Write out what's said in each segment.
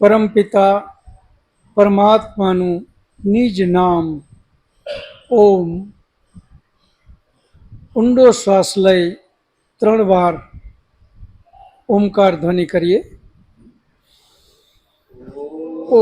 પરમપિતા પરમાત્માનું નિજ નામ ઓમ. ઊંડો શ્વાસ લઈ 3 વાર ઓમકાર ધ્વનિ કરીએ. ઓ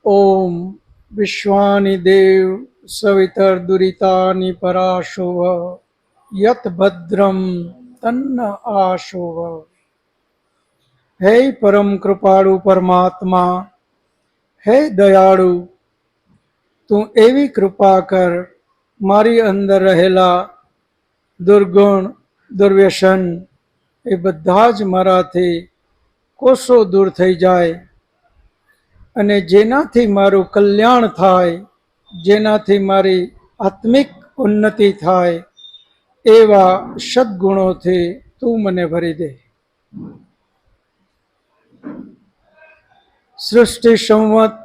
ઓમ વિશ્વાનિ દેવ સવિતર્દુરિતાનિ પરાશોવ યત ભદ્રમ તન્ન આશોવ. હે પરમ કૃપાળુ પરમાત્મા, હે દયાળુ, તું એવી કૃપા કર મારી અંદર રહેલા દુર્ગુણ દુર્વ્યસન એ બધા જ મારાથી કોસો દૂર થઈ જાય અને જેનાથી મારું કલ્યાણ થાય, જેનાથી મારી આત્મિક ઉન્નતિ થાય એવા સદ્ગુણોથી તું મને ભરી દે. સૃષ્ટિ સંવત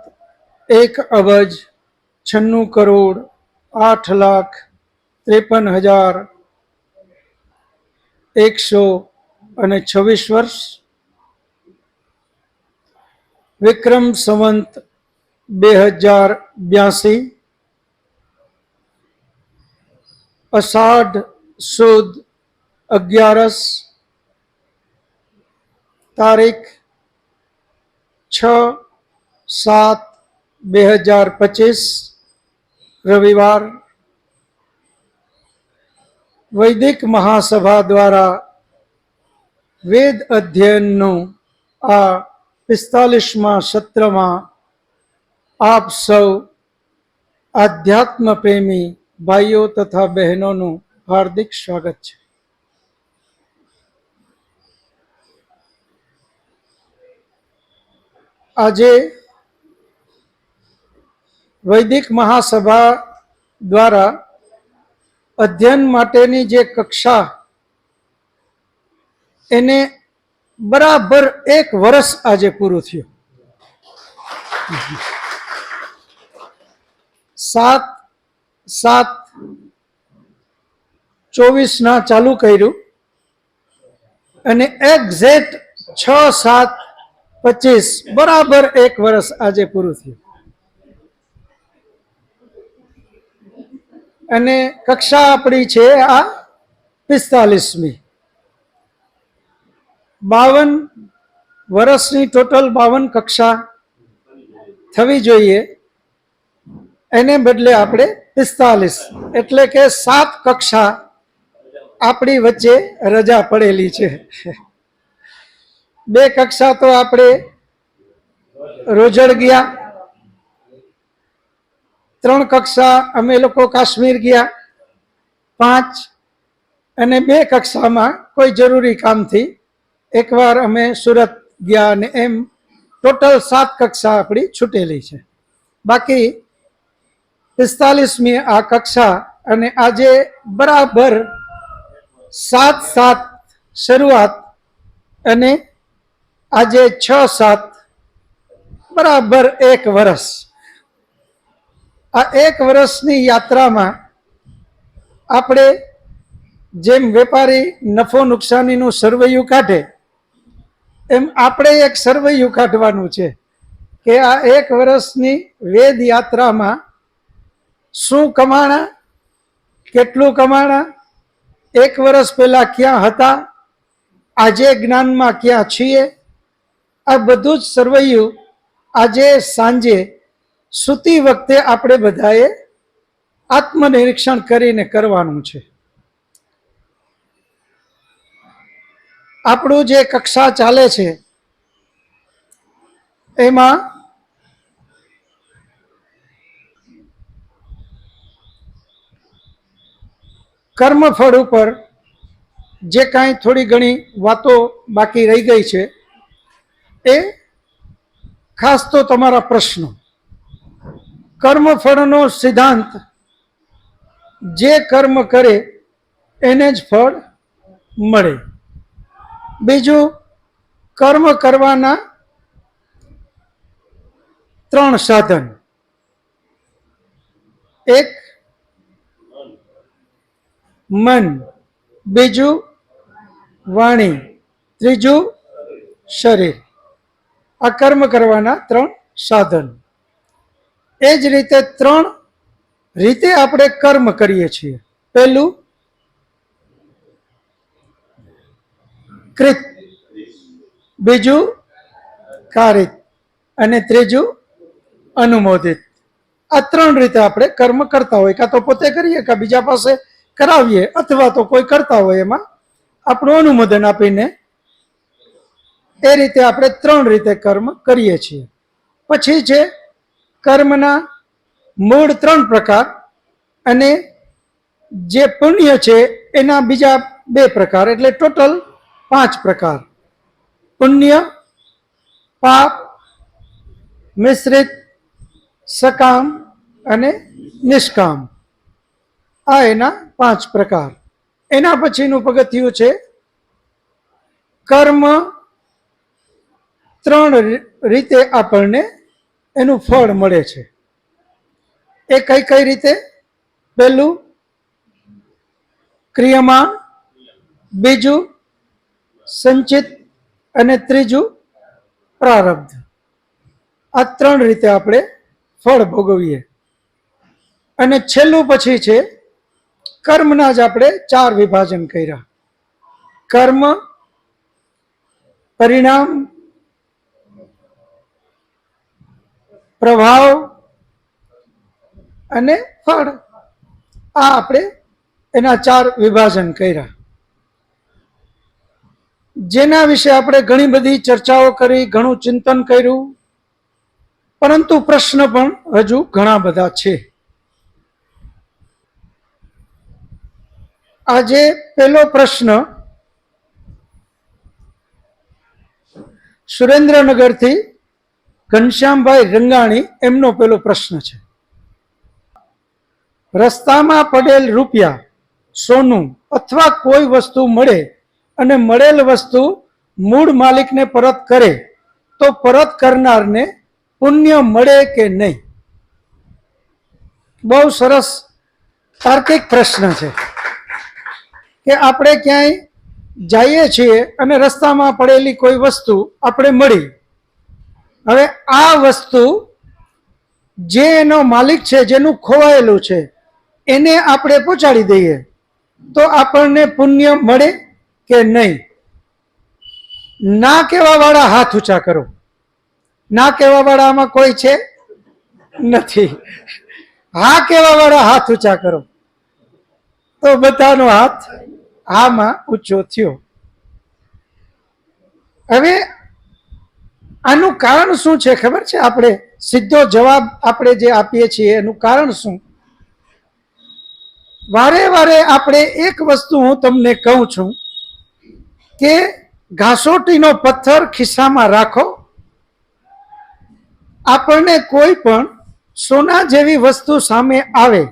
1,96,8,53,126 વર્ષ. વિક્રમ સંવંત 2082. અષાઢ સુદ 11, તારીખ 6/7/2025, રવિવાર. વૈદિક મહાસભા દ્વારા વેદ અધ્યયનનું આ 45મા સત્રમાં આપ સૌ આધ્યાત્મ પ્રેમી ભાઈઓ તથા બહેનોનું હાર્દિક સ્વાગત છે. આજે વૈદિક મહાસભા દ્વારા અધ્યયન માટેની જે કક્ષા એને બરાબર 1 વર્ષ આજે પૂરું થયું. 7/7/24 ચાલુ કર્યું અને એક્ઝેક્ટ 6/7/25 બરાબર 1 વર્ષ આજે પૂરું થયું. અને કક્ષા આપણી છે આ 45મી. 52 વર્ષની ટોટલ 52 કક્ષા થવી જોઈએ, એને બદલે આપણે 45, એટલે કે 7 કક્ષા આપણી વચ્ચે રજા પડેલી છે. 2 કક્ષા તો આપણે રોજડ ગયા, 3 કક્ષા અમે લોકો કાશ્મીર ગયા, 5, અને 2 કક્ષામાં કોઈ જરૂરી કામથી એકવાર અમે સુરત ગયા, અને એમ ટોટલ 7 કક્ષા આપણી છૂટેલી છે. બાકી 45મી આ કક્ષા, અને આજે બરાબર 7/7 શરૂઆત અને આજે 6/7 બરાબર 1 વર્ષ. આ 1 વર્ષની યાત્રામાં આપણે જેમ વેપારી નફો નુકસાનીનું સર્વૈયું કાઢે એમ આપણે એક સર્વૈયું કાઢવાનું છે કે આ 1 વર્ષની વેદ યાત્રામાં શું કમાણા, કેટલું કમાણા, 1 વર્ષ પહેલા ક્યાં હતા, આજે જ્ઞાનમાં ક્યાં છીએ, આ બધું જ સર્વૈયું આજે સાંજે સૂતી વખતે આપણે બધાએ આત્મનિરીક્ષણ કરીને કરવાનું છે. આપણું જે કક્ષા ચાલે છે એમાં કર્મફળ ઉપર જે કાંઈ થોડી ઘણી વાતો બાકી રહી ગઈ છે એ ખાસ તો તમારા પ્રશ્નો. કર્મફળનો સિદ્ધાંત જે કર્મ કરે એને જ ફળ મળે. બીજું, કર્મ કરવાના 3 સાધન. એક મન, બીજું વાણી, ત્રીજું શરીર. આ કર્મ કરવાના 3 સાધન. એ જ રીતે 3 રીતે આપણે કર્મ કરીએ છીએ. પહેલું કૃત, બીજું કારિત અને ત્રીજું અનુમોદિત. આ 3 રીતે આપણે કર્મ કરતા હોય. કાં તો પોતે કરીએ, કાં બીજા પાસે કરાવીએ, અથવા તો કોઈ કરતા હોય એમાં આપણું અનુમોદન આપીને એ રીતે આપણે 3 રીતે કર્મ કરીએ છીએ. પછી છે કર્મના મૂળ 3 પ્રકાર અને જે પુણ્ય છે એના બીજા 2 પ્રકાર, એટલે ટોટલ 5 પ્રકાર. પુણ્ય, પાપ, મિશ્રિત, સકામ અને નિષ્કામ. આ એના 5 પ્રકાર. એના પછીનું પગથિયું છે કર્મ 3 રીતે આપણને એનું ફળ મળે છે. એ કઈ કઈ રીતે? પહેલું ક્રિયમાણ, બીજું સંચિત અને ત્રીજું પ્રારબ્ધ. આ 3 રીતે આપણે ફળ ભોગવીએ. અને છેલ્લું પછી છે કર્મના જ આપણે 4 વિભાજન કર્યા. કર્મ, પરિણામ, પ્રભાવ અને ફળ. આ આપણે એના 4 વિભાજન કર્યા, જેના વિશે આપણે ઘણી બધી ચર્ચાઓ કરી, ઘણું ચિંતન કર્યું, પરંતુ પ્રશ્ન પણ હજુ ઘણા બધા છે. આજે પહેલો પ્રશ્ન સુરેન્દ્રનગરથી ઘનશ્યામભાઈ રંગાણી, એમનો પેલો પ્રશ્ન છે. રસ્તામાં પડેલ રૂપિયા, સોનું અથવા કોઈ વસ્તુ મળે અને મળેલ વસ્તુ મૂળ માલિકને પરત કરે તો પરત કરનારને પુણ્ય મળે કે નહીં? બહુ સરસ તાર્કિક પ્રશ્ન છે કે આપણે ક્યાંય જઈએ છીએ અને રસ્તામાં પડેલી કોઈ વસ્તુ આપણે મળી. હવે આ વસ્તુ જે એનો માલિક છે, જેનું ખોવાયેલું છે, એને આપણે પહોંચાડી દઈએ તો આપણને પુણ્ય મળે કે નહીં? ના કહેવા વાળા હાથ ઊંચા કરો. ના કહેવા વાળા આમાં કોઈ છે? નથી. હા કહેવા વાળા હાથ ઊંચા કરો. તો બધાનો હાથ આમાં ઊંચો થયો. હવે આનું કારણ શું છે ખબર છે? આપણે સીધો જવાબ આપણે જે આપીએ છીએ એનું કારણ શું? વારે વારે આપણે એક વસ્તુ હું તમને કહું છું કે ઘાસોટીનો પથ્થર ખિસ્સામાં રાખો. આપણને કોઈ પણ સોના જેવી વસ્તુ સામે આવે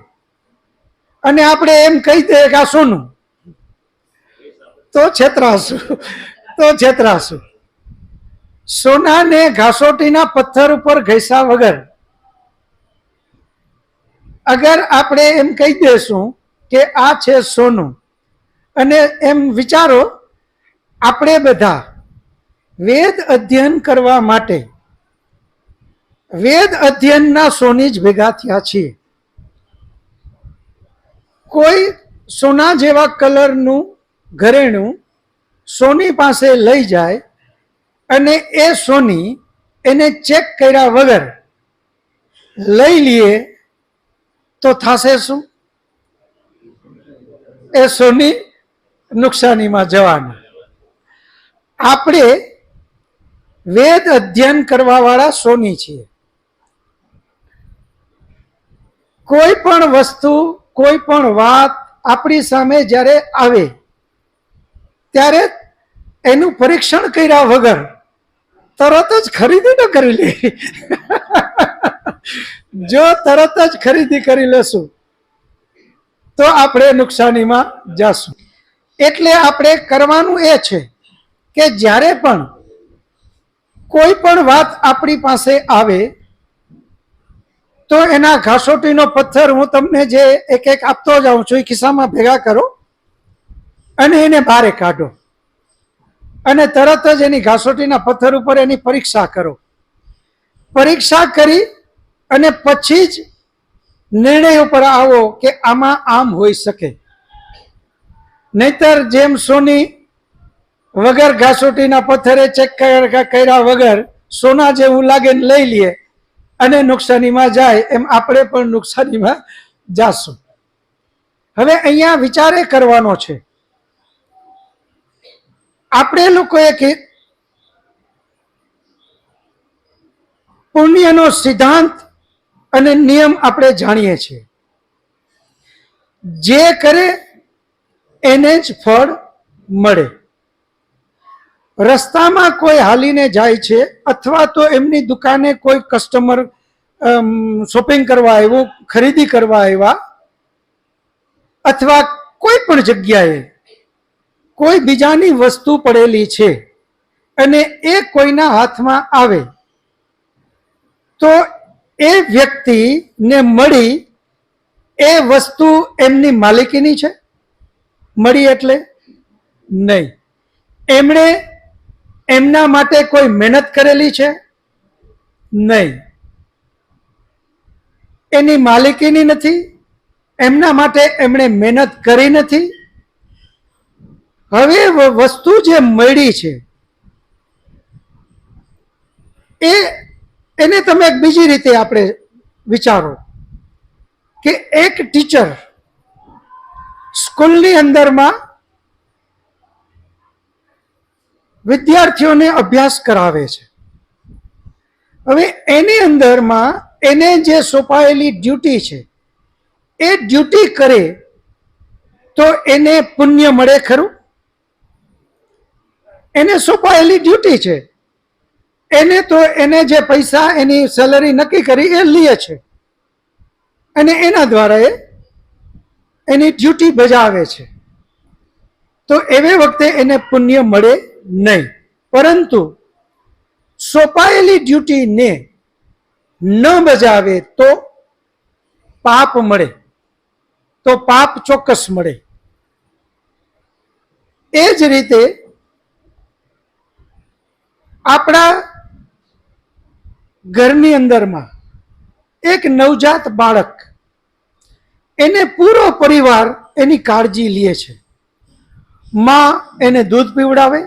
અને આપણે એમ કહી દઈએ કે આ સોનું, તો છેતરાશું. સોનાને ઘાસોટીના પથ્થર ઉપર ઘસ્યા વગર અગર આપણે એમ કહી દેશું કે આ છે સોનું, અને એમ વિચારો આપણે બધા વેદ અધ્યયન કરવા માટે વેદ અધ્યયનના સોની જ ભેગા થયા છીએ. કોઈ સોના જેવા કલરનું ઘરેણું સોની પાસે લઈ જાય અને એ સોની એને ચેક કર્યા વગર લઈ લઈએ તો થશે શું? એ સોની નુકસાનીમાં જવાનું. આપણે વેદ અધ્યયન કરવા વાળા સોની છીએ. કોઈ પણ વસ્તુ, કોઈ પણ વાત આપણી સામે જ્યારે આવે ત્યારે એનું પરીક્ષણ કર્યા વગર તરત જ ખરીદી ન કરી લે. જો તરત જ ખરીદી કરી લેશું તો આપણે નુકસાનીમાં જશું. એટલે આપણે કરવાનું એ છે કે જ્યારે પણ કોઈ પણ વાત આપણી પાસે આવે તો એના ઘાસોટીનો પથ્થર હું તમને જે એક એક આપતો જાઉં છું એ ખિસ્સામાં ભેગા કરો અને એને બહાર કાઢો અને તરત જ એની ઘાસોટીના પથ્થર ઉપર એની પરીક્ષા કરો. પરીક્ષા કરી અને પછી જ નિર્ણય ઉપર આવો કે આમાં આમ હોઈ શકે. નહીતર જેમ સોની વગર ઘાસોટીના પથ્થરે ચેક કર્યા વગર સોના જેવું લાગે ને લઈ લઈએ અને નુકસાનીમાં જાય, એમ આપણે પણ નુકસાનીમાં જાશું. હવે અહીંયા વિચાર એ કરવાનો છે, આપણે લોકોએ પુણ્યનો સિદ્ધાંત અને નિયમ આપણે જાણીએ છીએ. જે કરે એને જ ફળ મળે. રસ્તામાં કોઈ હાલીને જાય છે અથવા તો એમની દુકાને કોઈ કસ્ટમર શોપિંગ કરવા આવ્યું, ખરીદી કરવા આવ્યા, અથવા કોઈ પણ જગ્યાએ કોઈ બીજાની વસ્તુ પડેલી છે અને એ કોઈના હાથમાં આવે તો એ વ્યક્તિને મળી એ વસ્તુ એમની માલિકીની છે? મળી એટલે નહીં. એમણે એમના માટે કોઈ મહેનત કરેલી છે? નહીં. એની માલિકીની નથી, એમના માટે એમણે મહેનત કરી નથી. હવે વસ્તુ જે મળી છે એને તમે એક બીજી રીતે આપણે વિચારો કે એક ટીચર સ્કૂલની અંદરમાં વિદ્યાર્થીઓને અભ્યાસ કરાવે છે. હવે એની અંદરમાં એને જે સોંપાયેલી ડ્યુટી છે એ ડ્યુટી કરે તો એને પુણ્ય મળે ખરું? એને સોંપાયેલી ડ્યુટી છે, એને જે પૈસા એની સેલરી નક્કી કરી એ લે છે અને એના દ્વારા એ એની ડ્યુટી બજાવે છે. તો એવે વખતે એને પુણ્ય મળે નહીં. પરંતુ સોંપાયેલી ડ્યુટીને ન બજાવે તો પાપ મળે, તો પાપ ચોક્કસ મળે. એ જ રીતે આપણા ઘરની અંદરમાં એક નવજાત બાળક, એને પૂરો પરિવાર એની કાળજી લે છે. માં એને દૂધ પીવડાવે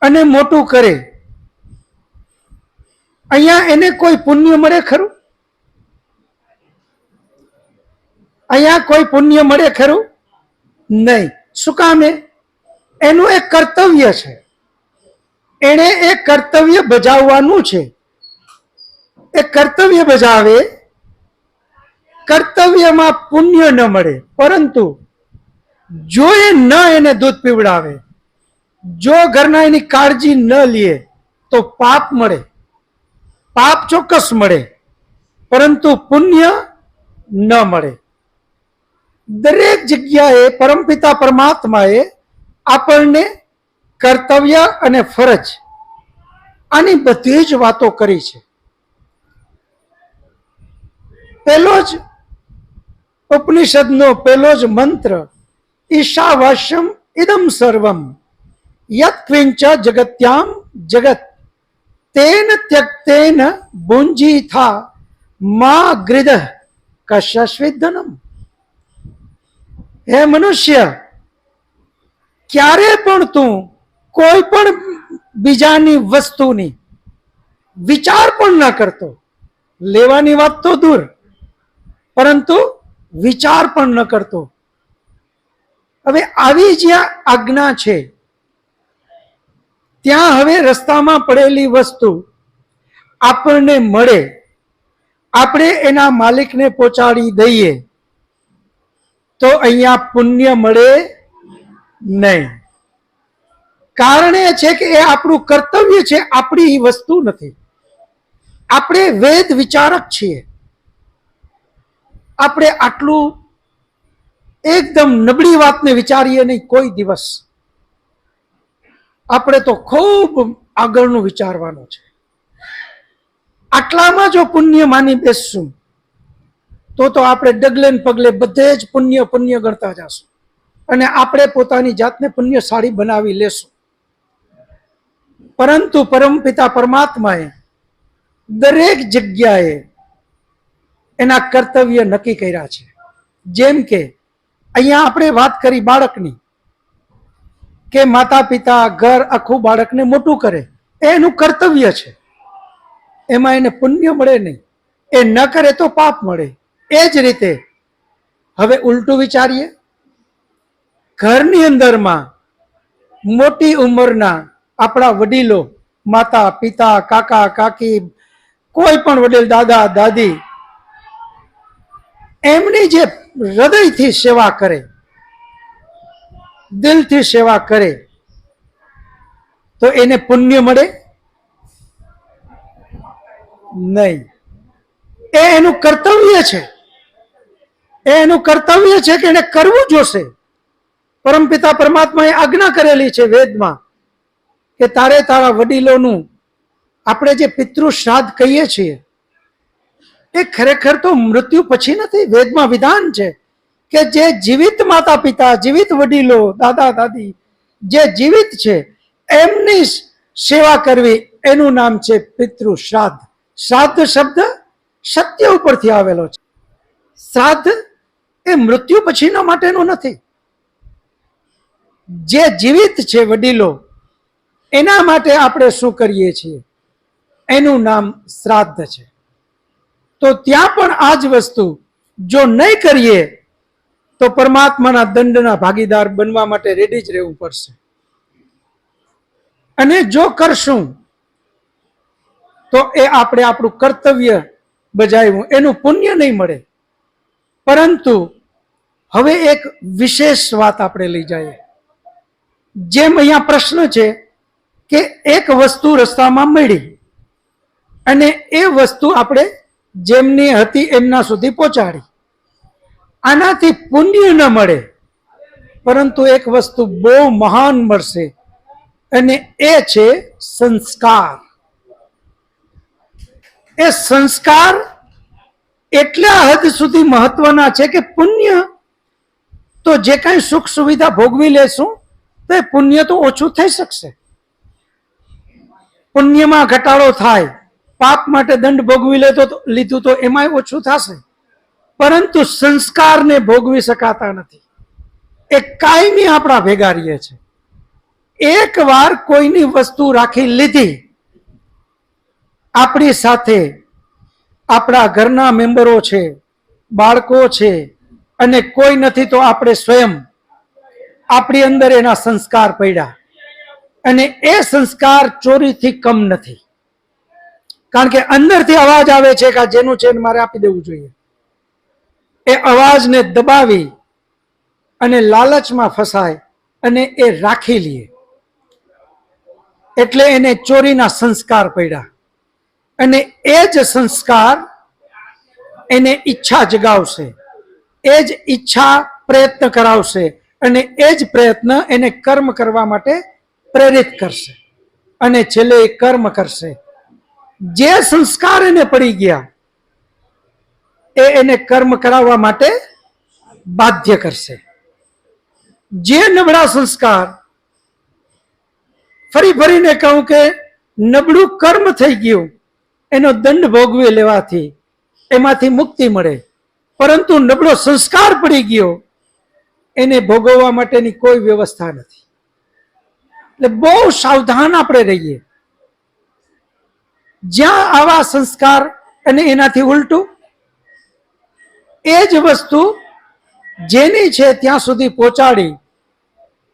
અને મોટું કરે. અહીંયા એને કોઈ પુણ્ય મળે ખરું? અહીંયા કોઈ પુણ્ય મળે ખરું? નહીં. શું કામે? એનું એક કર્તવ્ય છે, એણે એક કર્તવ્ય બજાવવાનું છે. એ કર્તવ્ય બજાવે, કર્તવ્યમાં પુણ્ય ન મળે, પરંતુ જો એ ન એને દૂધ પીવડાવે, જો ઘરના એની કાળજી ન લે તો પાપ મળે. પાપ ચોક્કસ મળે, પરંતુ પુણ્ય ન મળે. દરેક જગ્યાએ પરમપિતા પરમાત્માએ આપણને કર્તવ્ય અને ફરજ આની બધી જ વાતો કરી છે. પહેલો જ ઉપનિષદનો પહેલો જ મંત્ર ઈશાવાસ્યમ ઇદમ સર્વમ યત ક્વિંચ જગત્યામ જગત તેન ત્યક્તેન ભુંજીથા મા ગૃધ કશ્યસ્વિધનમ. હે મનુષ્ય, ક્યારે પણ તું કોઈ પણ બીજાની વસ્તુની વિચાર પણ ન કરતો. લેવાની વાત તો દૂર, પરંતુ વિચાર પણ ન કરતો. હવે આવી જ્યાં આજ્ઞા છે ત્યાં હવે રસ્તામાં પડેલી વસ્તુ આપણને મળે, આપણે એના માલિકને પહોંચાડી દઈએ તો અહીંયા પુણ્ય મળે નહીં. કારણ એ છે કે એ આપણું કર્તવ્ય છે, આપણી વસ્તુ નથી. આપણે વેદ વિચારક છીએ. આપણે આટલું એકદમ નબળી વાતને વિચારીએ નહીં કોઈ દિવસ. આપણે તો ખૂબ આગળનું વિચારવાનું છે. આટલામાં જો પુણ્ય માની બેસશું તો આપણે ડગલે ને પગલે બધે જ પુણ્ય પુણ્ય ગણતા જશું અને આપણે પોતાની જાતને પુણ્યશાળી બનાવી લેશું. પરંતુ પરમપિતા પરમાત્માએ દરેક જગ્યાએ એના કર્તવ્ય નક્કી કર્યા છે. જેમ કે અહીંયા આપણે વાત કરી બાળકની, કે માતા પિતા ઘર આખું બાળકને મોટું કરે, એનું કર્તવ્ય છે, એમાં એને પુણ્ય મળે નહીં. એ ન કરે તો પાપ મળે. એ જ રીતે હવે ઉલટું વિચારીએ, ઘરની અંદરમાં મોટી ઉંમરના આપણા વડીલો, માતા પિતા, કાકા કાકી, કોઈ પણ વડીલ, દાદા દાદી, એમની જે હૃદયથી સેવા કરે, દિલથી સેવા કરે તો એને પુણ્ય મળે નહીં. એ એનું કર્તવ્ય છે, એનું કર્તવ્ય છે કે એને કરવું જોશે. પરમપિતા પરમાત્માએ આજ્ઞા કરેલી છે વેદમાં કે તારે તારા વડીલોનું, આપણે જે પિતૃ શ્રાદ્ધ કહીએ છીએ એ ખરેખર તો મૃત્યુ પછી નથી. વેદમાં વિધાન છે કે જે જીવિત માતા પિતા, જીવિત વડીલો, દાદા દાદી જે જીવિત છે એમની સેવા કરવી, એનું નામ છે પિતૃ શ્રાદ્ધ. શ્રાદ્ધ શબ્દ સત્ય ઉપરથી આવેલો છે. શ્રાદ્ધ એ મૃત્યુ પછીના માટેનું નથી. જે જીવિત છે વડીલો, એના માટે આપણે શું કરીએ છીએ એનું નામ શ્રાદ્ધ છે. તો ત્યાં પણ આ જ વસ્તુ જો નહીં કરીએ તો પરમાત્માના દંડના ભાગીદાર બનવા માટે રેડી જ રહેવું પડશે. અને જો કરશું તો એ આપણે આપણું કર્તવ્ય બજાવ્યું, એનું પુણ્ય નહીં મળે. પરંતુ હવે એક વિશેષ વાત આપણે લઈ જઈએ. જેમ અહીંયા પ્રશ્ન છે કે એક વસ્તુ રસ્તામાં મળી અને એ વસ્તુ આપણે જેમની હતી એમના સુધી પહોંચાડી, આનાથી પુણ્ય ન મળે, પરંતુ એક વસ્તુ બહુ મહાન મળશે અને એ છે સંસ્કાર. એ સંસ્કાર એટલા હદ સુધી મહત્વના છે કે પુણ્ય તો જે કાંઈ સુખ સુવિધા ભોગવી લેશું તો એ પુણ્ય તો ઓછું થઈ શકશે. પુણ્યમાં ઘટાડો થાય, પાપ માટે દંડ ભોગવી લીધું તો એમાંય ઓછું થશે, પરંતુ સંસ્કારને ભોગવી શકાતા નથી. એ કાયમી આપણા ભેગા રહીએ છે. એક વાર કોઈની વસ્તુ રાખી લીધી આપણી સાથે, આપણા ઘરના મેમ્બરો છે, બાળકો છે, અને કોઈ નથી તો આપણે સ્વયં, આપણી અંદર એના સંસ્કાર પડ્યા. અને એ સંસ્કાર ચોરીથી કમ નથી. કારણ કે અંદરથી અવાજ આવે છે કે આ જેનું છે મારે આપી દેવું જોઈએ. એ અવાજને દબાવી અને લાલચમાં ફસાય અને એ રાખી લે, એટલે એને ચોરીના સંસ્કાર પડ્યા. અને એ જ સંસ્કાર એને ઈચ્છા જગાવશે, એ જ ઈચ્છા પ્રયત્ન કરાવશે અને એ જ પ્રયત્ન એને કર્મ કરવા માટે પ્રેરિત કરશે અને છેલ્લે એ કર્મ કરશે. જે સંસ્કાર એને પડી ગયા એ એને કર્મ કરાવવા માટે બાધ્ય કરશે. જે નબળા સંસ્કાર, ફરી ફરીને કહું કે નબળું કર્મ થઈ ગયું, એનો દંડ ભોગવી લેવાથી એમાંથી મુક્તિ મળે, પરંતુ નબળો સંસ્કાર પડી ગયો એને ભોગવવા માટેની કોઈ વ્યવસ્થા નથી. એટલે બહુ સાવધાન આપણે રહીએ. જ્યાં આવા સંસ્કાર અને એનાથી ઉલટું એ જ વસ્તુ જેની છે ત્યાં સુધી પહોંચાડી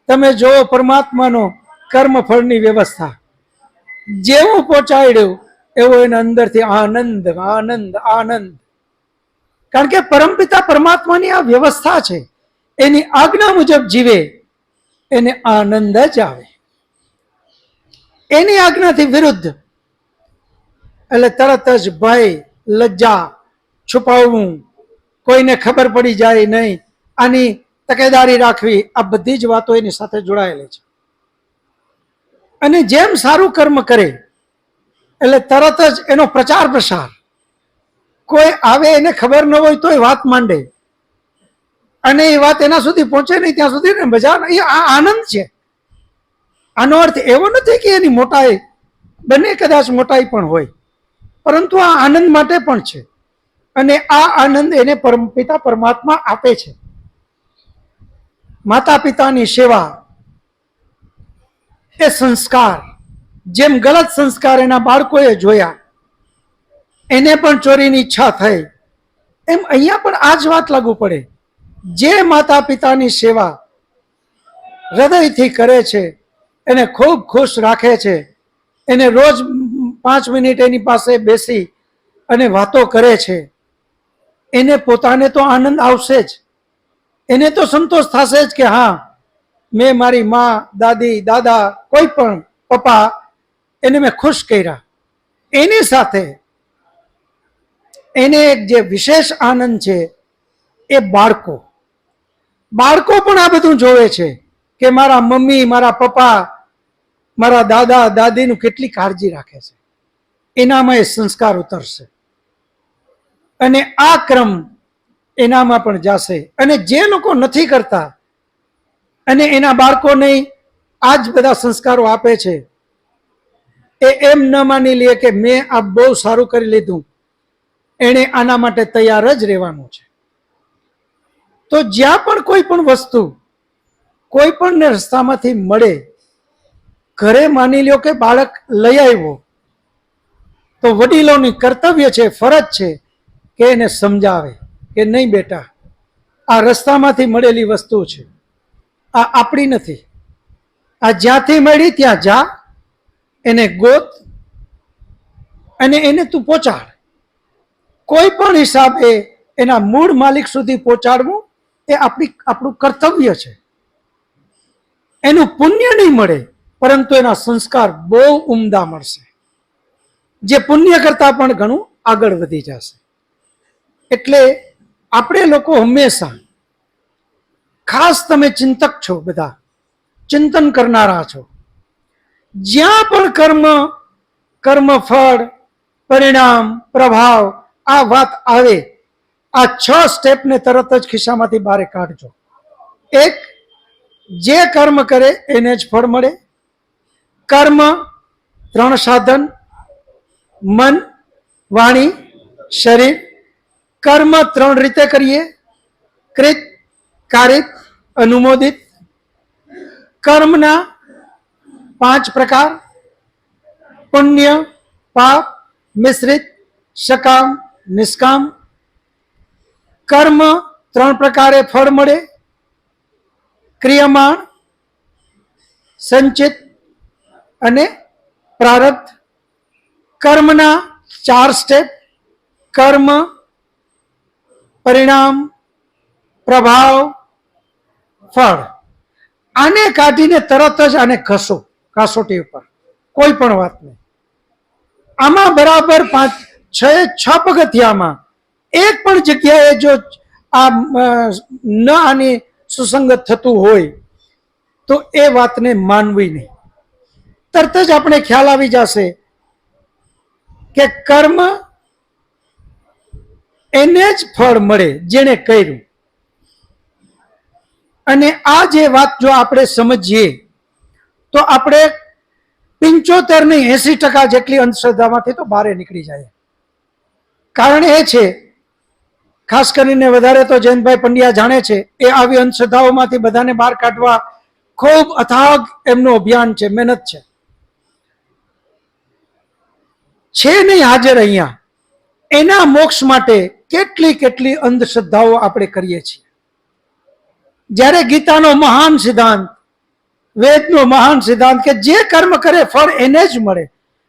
તમે જોવો પરમાત્માનો કર્મફળની વ્યવસ્થા, જેવું પહોંચાડ્યું એવો એના અંદરથી આનંદ આનંદ આનંદ. કારણ કે પરમપિતા પરમાત્માની આ વ્યવસ્થા છે, એની આજ્ઞા મુજબ જીવે એને આનંદ જ આવે. એની આજ્ઞાથી વિરુદ્ધ એટલે તરત જ ભય, લજ્જા, છુપાવવું, કોઈને ખબર પડી જાય નહીં, આની તકેદારી રાખવી, આ બધી જ વાતો એની સાથે જોડાયેલી છે. અને જેમ સારું કર્મ કરે એટલે તરત જ એનો પ્રચાર પ્રસાર, કોઈ આવે એને ખબર ન હોય તોય વાત માંડે, અને એ વાત એના સુધી પહોંચે નહીં ત્યાં સુધી ને મજા, એ આ આનંદ છે. આનો અર્થ એવો નથી કે એની મોટાઈ, બંને કદાચ મોટાઈ પણ હોય, પરંતુ આ આનંદ માટે પણ છે. અને આ આનંદ એને પરમપિતા પરમાત્મા આપે છે. માતા પિતાની સેવા એ સંસ્કાર, જેમ ગલત સંસ્કાર એના બાળકોએ જોયા, એને પણ ચોરીની ઈચ્છા થઈ, એમ અહીંયા પણ આ જ વાત લાગુ પડે. જે માતા પિતાની સેવા હૃદયથી કરે છે, એને ખૂબ ખુશ રાખે છે, એને રોજ 5 મિનિટ એની પાસે બેસી અને વાતો કરે છે, એને પોતાને તો આનંદ આવશે જ, એને તો સંતોષ થશે જ કે હા, મેં મારી માં, દાદી, દાદા, કોઈ પણ પપ્પા, એને મેં ખુશ કર્યા. એની સાથે એને એક જે વિશેષ આનંદ છે એ બાળકો પણ આ બધું જોવે છે કે મારા મમ્મી, મારા પપ્પા, મારા દાદા દાદીનું કેટલી કાળજી રાખે છે, એનામાં એ સંસ્કાર ઉતરશે અને આ ક્રમ એનામાં પણ જશે. અને જે લોકો નથી કરતા અને એના બાળકોને આ જ બધા સંસ્કારો આપે છે, એ એમ ન માની લે કે મેં આ બહુ સારું કરી લીધું, એણે આના માટે તૈયાર જ રહેવાનું છે. તો જ્યાં પણ કોઈ પણ વસ્તુ કોઈ પણ રસ્તામાંથી મળે, ઘરે માની લ્યો કે બાળક લઈ આવ્યો, તો વડીલોની કર્તવ્ય છે, ફરજ છે કે એને સમજાવે કે નહીં બેટા, આ રસ્તામાંથી મળેલી વસ્તુ છે, આ આપણી નથી, આ જ્યાંથી મળી ત્યાં જા, એને ગોત અને એને તું પહોંચાડ. કોઈ પણ હિસાબે એના મૂળ માલિક સુધી પહોંચાડવું એ આપણું કર્તવ્ય છે. એનું પુણ્ય નહીં મળે, પરંતુ એના સંસ્કાર બહુ ઉમદા મળશે, જે પુણ્ય કરતા પણ ઘણું આગળ વધી જશે. એટલે આપણે લોકો હંમેશા, ખાસ તમે ચિંતક છો, બધા ચિંતન કરનારા છો, જ્યાં પણ કર્મફળ, પરિણામ, પ્રભાવ આ વાત આવે, આ 6 સ્ટેપને તરત જ ખિસ્સામાંથી બહાર કાઢજો. એક, જે કર્મ કરે એને જ ફળ મળે. કર્મ 3 સાધન, મન, વાણી, શરીર. કર્મ 3 રીતે કરીએ: કૃત, કારિત, અનુમોદિત. કર્મના 5 પ્રકાર: પુણ્ય, પાપ, મિશ્રિત, સકામ, નિષ્કામ. કર્મ 3 પ્રકારે ફળ મળે: ક્રિયમાણ, સંચિત અને પ્રારબ્ધ. કર્મના 4 સ્ટેપ: કર્મ, પરિણામ, પ્રભાવ, ફળ. આને કાઢીને તરત જ આને ઘસો કાસોટી ઉપર, કોઈ પણ વાત નહીં. આમાં બરાબર 6 પગથિયામાં એક પણ જગ્યાએ જો આ ન આની સુસંગત થતું હોય તો એ વાતને માનવી નહીં. તરત જ આપણે ખ્યાલ આવી જશે કે કર્મ એને જ ફળ મળે જેને કર્યું. અને આ જે વાત જો આપણે સમજીએ તો આપણે 75 નહીં 80% જેટલી અંધશ્રદ્ધામાંથી તો બહાર નીકળી જાય. કારણ એ છે, ખાસ કરીને વધારે તો જયંતભાઈ પંડ્યા જાણે છે, એ આવી અંધશ્રદ્ધાઓમાંથી બધાને બહાર કાઢવા ખૂબ અથાગ એમનું અભિયાન છે, મહેનત છે નહીં હાજર અહીંયા. એના મોક્ષ માટે કેટલી અંધશ્રદ્ધાઓ આપણે કરીએ છીએ. જ્યારે ગીતાનો મહાન સિદ્ધાંત વેદનો મહાન સિદ્ધાંત કે જે કર્મ કરે ફળ એને જ મળે.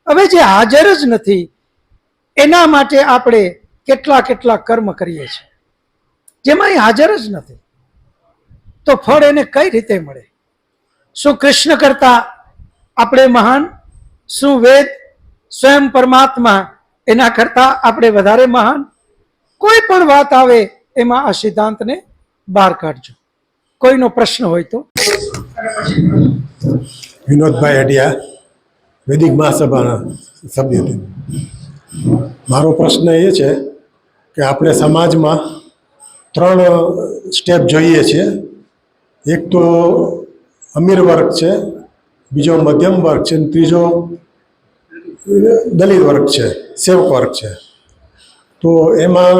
હવે જે હાજર જ નથી એના માટે આપણે કેટલા કેટલા કર્મ કરીએ છીએ જેમાં એ હાજર જ નથી, તો ફળ એને કઈ રીતે મળે? શું કૃષ્ણ કરતા આપણે મહાન? શું વેદ સ્વયં પરમાત્મા એના કરતા આપણે વધારે મહાન? કોઈ પણ વાત આવે એમાં આ સિદ્ધાંતને બહાર કાઢજો. કોઈનો પ્રશ્ન હોય તો. વિનોદભાઈ અડિયા, વૈદિક મહાસભાના સભ્ય. મારો પ્રશ્ન એ છે કે આપણે સમાજમાં 3 સ્ટેપ જોઈએ છીએ. એક તો અમીર વર્ગ છે, બીજો મધ્યમ વર્ગ છે, અને ત્રીજો દલિત વર્ગ છે, સેવક વર્ગ છે. તો એમાં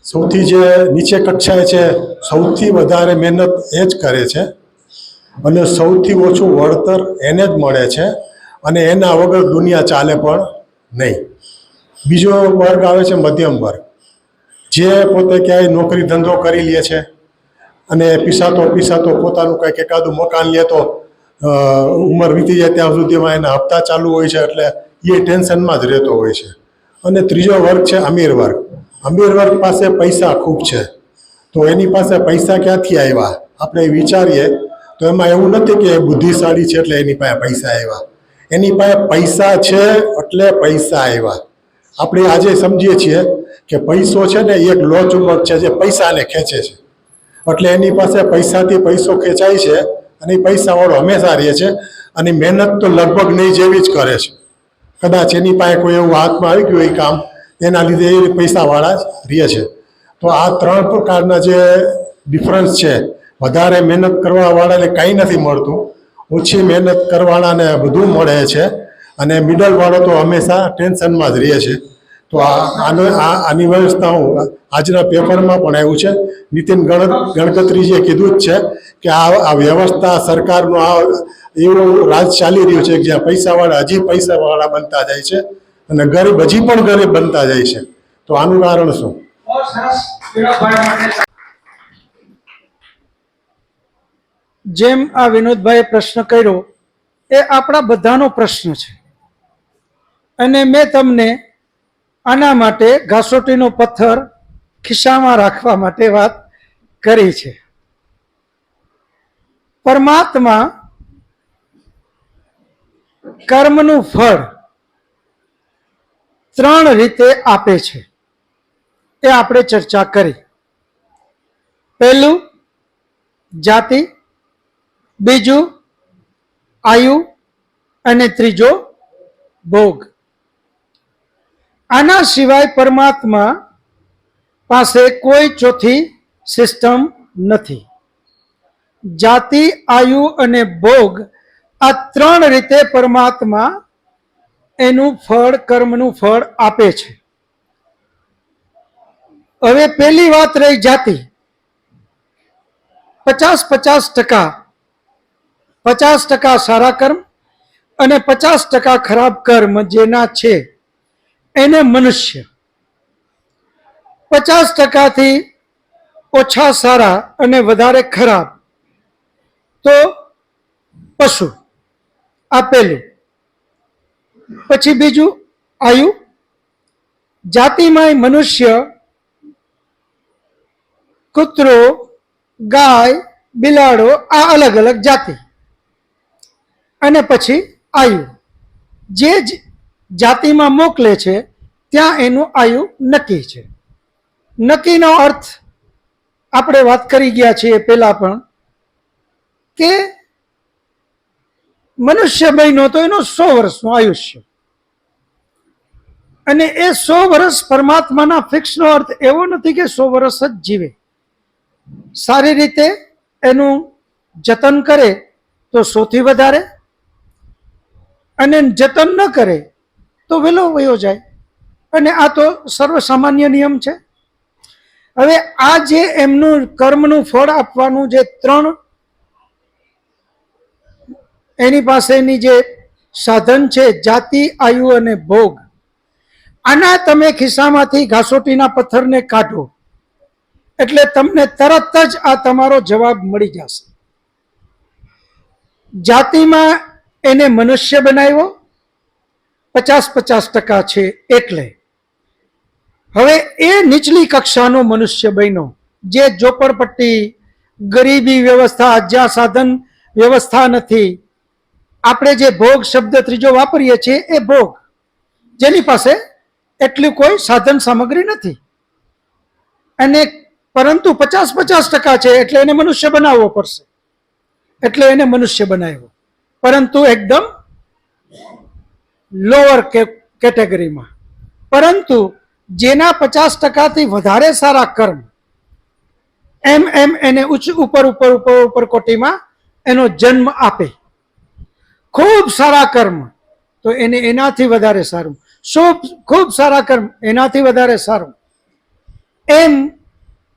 સૌથી જે નીચે કક્ષાએ છે સૌથી વધારે મહેનત એ જ કરે છે અને સૌથી ઓછું વળતર એને જ મળે છે અને એના વગર દુનિયા ચાલે પણ નહીં. બીજો વર્ગ આવે છે મધ્યમ વર્ગ, જે પોતે ક્યાંય નોકરી ધંધો કરી લે છે અને પીસાતો પોતાનું કંઈક એકાદું મકાન લે તો ઉંમર વીતી જાય ત્યાં સુધીમાં એના હપ્તા ચાલુ હોય છે, એટલે એ ટેન્શનમાં જ રહેતો હોય છે. અને ત્રીજો વર્ગ છે અમીર વર્ગ. અમીર વર્ગ પાસે પૈસા ખૂબ છે, તો એની પાસે પૈસા ક્યાંથી આવ્યા આપણે વિચારીએ તો એમાં એવું નથી કે બુદ્ધિશાળી છે એટલે એની પાસે પૈસા આવ્યા. એની પાસે પૈસા છે એટલે પૈસા આવ્યા. આપણે આજે સમજીએ છીએ કે પૈસો છે ને એક લોચુંબક છે જે પૈસાને ખેંચે છે, એટલે એની પાસે પૈસાથી પૈસો ખેંચાય છે અને એ પૈસાવાળો હંમેશા રહે છે અને મહેનત તો લગભગ નહીં જેવી જ કરે છે. કદાચ એની પાસે કોઈ એવું હાથમાં આવી ગયું એ કામ, એના લીધે એ પૈસાવાળા જ રહે છે. તો આ 3 પ્રકારના જે ડિફરન્સ છે, વધારે મહેનત કરવાવાળાને કાંઈ નથી મળતું, ઓછી મહેનત કરવાવાળાને બધું મળે છે અને મિડલવાળો તો હંમેશા ટેન્શનમાં જ રહે છે. તો આની વ્યવસ્થા હું આજના પેપરમાં પણ આવ્યું છે, નીતિન ગડકરીજીએ કીધું જ છે કે આ વ્યવસ્થા સરકારનું આ એવું રાજ ચાલી રહ્યું છે કે જ્યાં પૈસાવાળા હજી પૈસાવાળા બનતા જાય છે અને ગરીબ હજી પણ ગરીબ બનતા જાય છે. તો આનું કારણ શું? જેમ આ વિનોદભાઈએ પ્રશ્ન કર્યો એ આપણા બધાનો પ્રશ્ન છે અને મેં તમને આના માટે ઘાસોટીનો પથ્થર ખિસ્સામાં રાખવા માટે વાત કરી છે. પરમાત્મા કર્મનું ફળ 3 રીતે આપે છે, એ આપણે ચર્ચા કરી. પહેલું જાતિ, બીજું આયુ અને ત્રીજો ભોગ. આના સિવાય પરમાત્મા પાસે કોઈ ચોથી સિસ્ટમ નથી. જાતિ, આયુ અને ભોગ, આ 3 રીતે પરમાત્મા એનું ફળ, કર્મનું ફળ આપે છે. હવે પહેલી વાત રહી જાતિ. 50-50%, 50% સારા કર્મ અને 50% ખરાબ કર્મ જેના છે એને મનુષ્ય, 50%થી ઓછા સારા અને વધારે ખરાબ તો પશુ. આ પહેલું. પછી બીજું આયુ. જાતિમાં મનુષ્ય, કૂતરો, ગાય, બિલાડો, આ અલગ અલગ જાતિ. અને પછી આયુ, જે જાતિમાં મોકલે છે ત્યાં એનું આયુ નક્કી છે. નક્કીનો અર્થ આપણે વાત કરી ગયા છીએ પહેલા પણ કે મનુષ્ય બન્યો તો એનો 100 વર્ષનું આયુષ્ય, અને એ 100 વર્ષ પરમાત્માના ફિક્સનો અર્થ એવો નથી કે 100 વર્ષ જ જીવે. સારી રીતે એનું જતન કરે તો 100થી વધારે, અને જતન ન કરે તો વેલો વયો જાય. અને આ તો સર્વસામાન્ય નિયમ છે. હવે આ જે એમનું કર્મનું ફળ આપવાનું જે 3 એની પાસેની જે સાધન છે, જાતિ, આયુ અને ભોગ, આના તમે ખિસ્સામાંથી ઘાસોટીના પથ્થરને કાઢો એટલે તમને તરત જ આ તમારો જવાબ મળી જશે. જાતિમાં એને મનુષ્ય બનાવ્યો, 50-50% છે એટલે. હવે એ નીચલી કક્ષાનો મનુષ્ય બન્યો, જે ઝોપડપટ્ટી, ગરીબી વ્યવસ્થા, જ્યાં સાધન વ્યવસ્થા નથી. આપણે જે ભોગ શબ્દ ત્રીજો વાપરીએ છીએ એ ભોગ, જેની પાસે એટલી કોઈ સાધન સામગ્રી નથી, અને પરંતુ 50-50% છે એટલે એને મનુષ્ય બનાવવો પડશે, એટલે એને મનુષ્ય બનાવ્યો, પરંતુ એકદમ લોઅર કેટેગરીમાં. પરંતુ જેના 50%થી વધારે સારા કર્મ, એમ એને ઉપર કોટીમાં એનો જન્મ આપે. ખૂબ સારા કર્મ તો એને એનાથી વધારે સારું, ખૂબ સારા કર્મ એનાથી વધારે સારું, એમ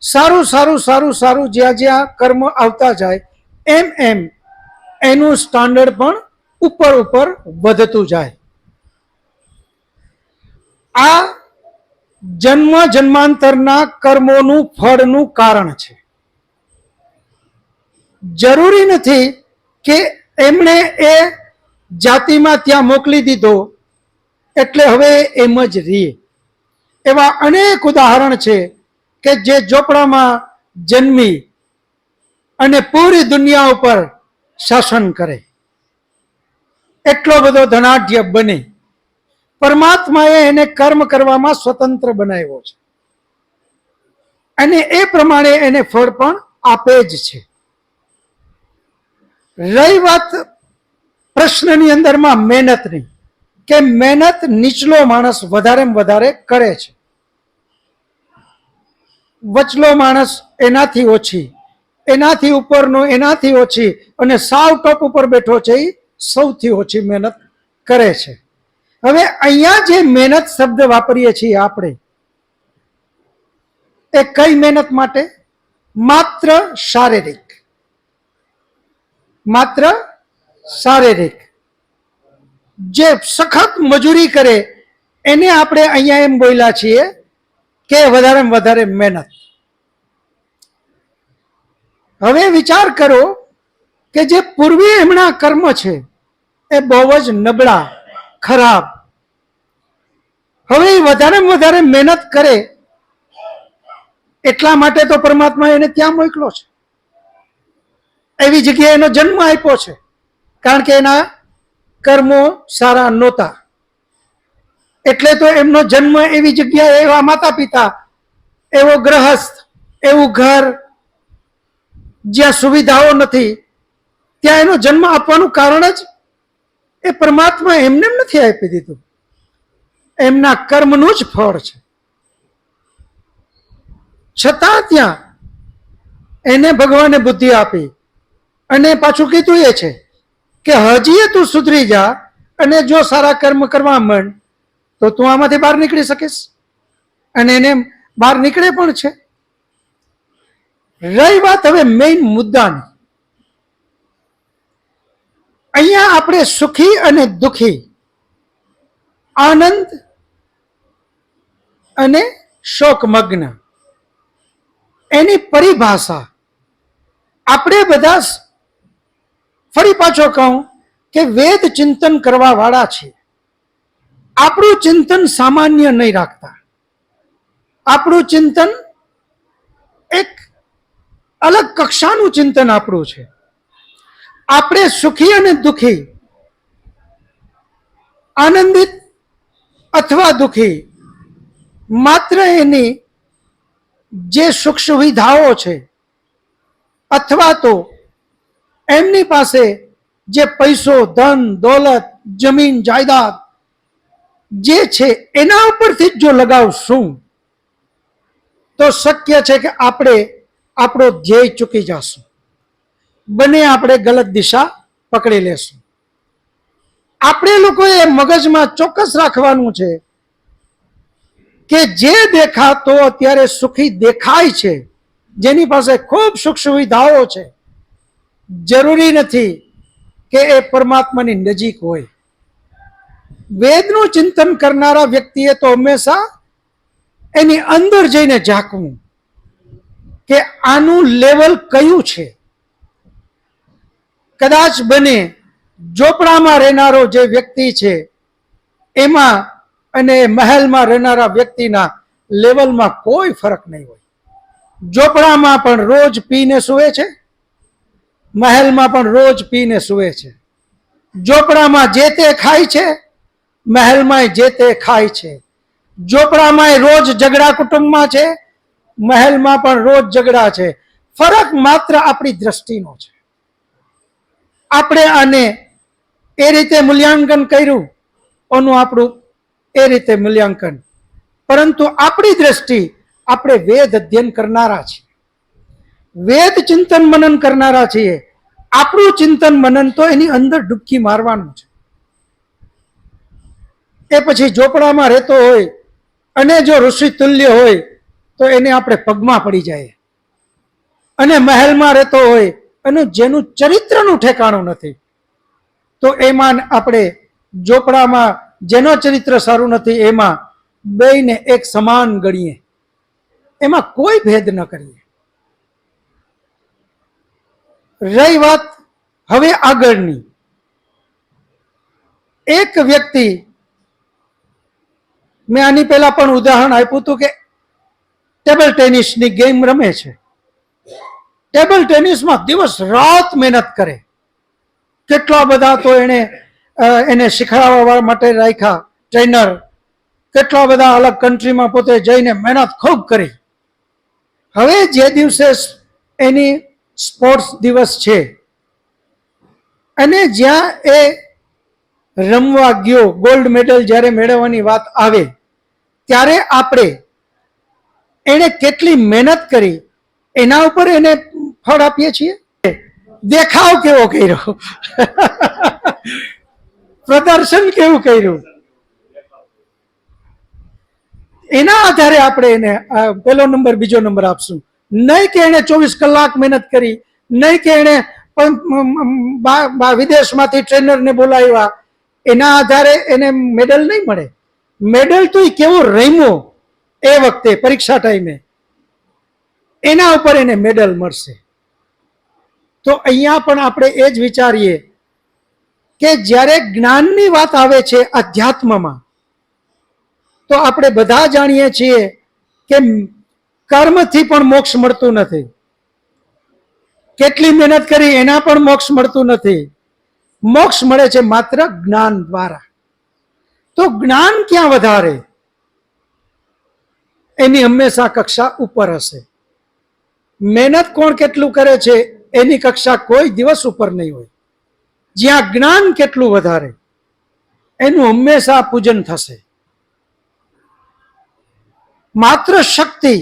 સારું સારું સારું સારું જ્યાં જ્યાં કર્મ આવતા જાય એમ એનું સ્ટાન્ડર્ડ પણ ઉપર વધતું જાય. આ જન્મ જન્માંતરના કર્મોનું ફળનું કારણ છે. જરૂરી નથી કે એમણે એ જાતિમાં ત્યાં મોકલી દીધો એટલે હવે એમ જ રહે. એવા અનેક ઉદાહરણ છે કે જે ઝોપડામાં જન્મી અને પૂરી દુનિયા ઉપર શાસન કરે, એટલો બધો ધનાઢ્ય બને. પરમાત્માએ એને કર્મ કરવામાં સ્વતંત્ર બનાવ્યો છે, અને એ પ્રમાણે એને ફળ પણ આપે જ છે. રહી વાત પ્રશ્નની અંદરમાં મહેનતની, કે મહેનત નીચલો માણસ વધારે કરે છે, વચલો માણસ એનાથી ઓછી, એનાથી ઉપરનો એનાથી ઓછી, અને સાવ ટોપ ઉપર બેઠો છે એ સૌથી ઓછી મહેનત કરે છે. હવે અહીંયા જે મહેનત શબ્દ વાપરીએ છીએ આપણે, એ કઈ મહેનત માટે? માત્ર શારીરિક, માત્ર શારીરિક. જે સખત મજૂરી કરે એને આપણે અહીંયા એમ બોલ્યા છીએ કે વધારે મહેનત. હવે વિચાર કરો કે જે પૂર્વીય એમના કર્મ છે એ બહુ જ નબળા, ખરાબ. હવે વધારે મહેનત કરે એટલા માટે તો પરમાત્મા એને ત્યાં મોકલો છે, એવી જગ્યાએ એનો જન્મ આપ્યો છે, કારણ કે એના કર્મો સારા નહોતા. એટલે તો એમનો જન્મ એવી જગ્યાએ, એવા માતા પિતા, એવો ગ્રહસ્થ, એવું ઘર જ્યાં સુવિધાઓ નથી, ત્યાં એનો જન્મ આપવાનું કારણ જ એ પરમાત્મા એમને નથી આપી દીધું, એમના કર્મનું જ ફળ છે. છતાં ત્યાં એને ભગવાને બુદ્ધિ આપી, અને પાછું કીધું એ છે કે હજી તું સુધરી જા, અને જો સારા કર્મ કરવા માંડ તો તું આમાંથી બહાર નીકળી શકીશ, અને એને બહાર નીકળે પણ છે. રહી વાત હવે મેઇન મુદ્દાની, અહીંયા આપણે સુખી અને દુખી, આનંદ અને શોકમગ્ન, એની પરિભાષા આપણે બધા, ફરી પાછો કહું કે વેદ ચિંતન કરવા વાળા છે. આપણું ચિંતન સામાન્ય નહીં રાખતા, આપણું ચિંતન એક અલગ કક્ષાનું ચિંતન આપણું છે. આપણે સુખી અને દુખી, આનંદિત અથવા દુખી, માત્ર એની જે સુખ સુવિધાઓ છે, અથવા તો એમની પાસે જે પૈસો, ધન, દોલત, જમીન, જાયદાદ જે છે એના ઉપરથી જો લગાવશું તો શક્ય છે કે આપણે આપણો ધ્યેય ચૂકી જશું, બને આપણે ગલત દિશા પકડી લેશું. આપણે લોકોએ મગજમાં ચોક્કસ રાખવાનું છે કે જે દેખાતો અત્યારે સુખી દેખાય છે, જેની પાસે ખૂબ સુખ સુવિધાઓ છે, જરૂરી નથી કે એ પરમાત્માની નજીક હોય. વેદનું ચિંતન કરનારા વ્યક્તિએ તો હંમેશા એની અંદર જઈને ઝાંકવું કે આનું લેવલ કયું છે, કદાચ બને ઝોપડામાં રહેનારો જે વ્યક્તિ છે એમાં અને મહેલમાં રહેનારા વ્યક્તિના લેવલમાં કોઈ ફરક નહીં હોય. ઝોપડામાં પણ રોજ પીને સૂવે છે, મહેલમાં પણ રોજ પીને સૂવે છે. ઝોપડામાં જે તે ખાય છે, મહેલમાં જે તે ખાય છે. ઝોપડામાં રોજ ઝઘડા કુટુંબમાં છે, મહેલમાં પણ રોજ ઝઘડા છે. ફરક માત્ર આપણી દ્રષ્ટિનો છે. આપણે આને એ રીતે મૂલ્યાંકન કર્યું, ઓનું આપણું એ રીતે મૂલ્યાંકન. પરંતુ આપણી દ્રષ્ટિ, આપણે વેદ અધ્યયન કરનારા છીએ, વેદ ચિંતન મનન કરનારા છીએ. આપણું ચિંતન મનન તો એની અંદર ડૂબકી મારવાનું છે. એ પછી ઝોપડામાં રહેતો હોય અને જો ઋષિ તુલ્ય હોય તો એને આપણે પગમાં પડી જાય, અને મહેલમાં રહેતો હોય અને જેનું ચરિત્રનું ઠેકાણું નથી તો એમાં આપણે ઝોપડામાં જેનો ચરિત્ર સારું નથી એમાં બેયને એક સમાન ગણીએ, એમાં કોઈ ભેદ ન કરીએ. રહી વાત હવે આગળની, એક વ્યક્તિ, મેં આની પહેલા પણ ઉદાહરણ આપ્યું હતું કે ટેબલ ટેનિસની ગેમ રમે છે. ટેબલ ટેનિસમાં દિવસ રાત મહેનત કરે, કેટલા બધા તો એને શીખવાડવા માટે રાખ્યા ટ્રેનર, કેટલા બધા અલગ કન્ટ્રીમાં પોતે જઈને મહેનત ખૂબ કરી. હવે જે દિવસે એની સ્પોર્ટ્સ દિવસ છે અને જ્યાં એ રમવા ગયો, ગોલ્ડ મેડલ જ્યારે મેળવવાની વાત આવે ત્યારે આપણે એને કેટલી મહેનત કરી એના ઉપર એને ફળ આપીએ છીએ. દેખાવ કેવો કર્યો, પ્રદર્શન કેવું કર્યું, એના આધારે આપણે એને પહેલો નંબર બીજો નંબર આપશું. નહીં કે એને 24 કલાક મહેનત કરી, નહીં કે એને વિદેશમાંથી ટ્રેનરને બોલાવ્યા, એના આધારે એને મેડલ નહીં મળે. મેડલ તો એ કેવો રમ્યો એ વખતે પરીક્ષા ટાઈમે, એના ઉપર એને મેડલ મળશે. તો અહીંયા પણ આપણે એ જ વિચારીએ કે જ્યારે જ્ઞાનની વાત આવે છે અધ્યાત્મમાં, તો આપણે બધા જાણીએ છીએ કે કર્મથી પણ મોક્ષ મળતું નથી, કેટલી મહેનત કરી એના પણ મોક્ષ મળતું નથી. મોક્ષ મળે છે માત્ર જ્ઞાન દ્વારા. તો જ્ઞાન ક્યાં વધારે, એની હંમેશા કક્ષા ઉપર હશે. મહેનત કોણ કેટલું કરે છે એની કક્ષા કોઈ દિવસ ઉપર નહીં હોય. જ્યાં જ્ઞાન કેટલું વધારે એનું હંમેશા પૂજન થશે. માત્ર શક્તિ,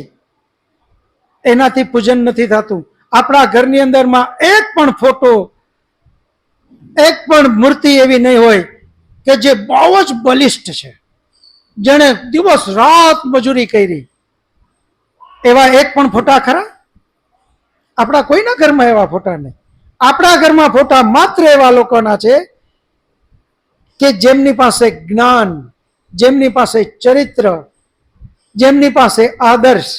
એનાથી પૂજન નથી થતું. આપણા ઘરની અંદરમાં એક પણ ફોટો, એક પણ મૂર્તિ એવી નહીં હોય કે જે બહુ જ બલિષ્ઠ છે, જેણે દિવસ રાત મજૂરી કરી, એવા એક પણ ફોટા ખરા? આપણા કોઈના ઘરમાં એવા ફોટા નહીં. આપણા ઘરમાં ફોટા માત્ર એવા લોકોના છે કે જેમની પાસે જ્ઞાન, જેમની પાસે ચરિત્ર, જેમની પાસે આદર્શ,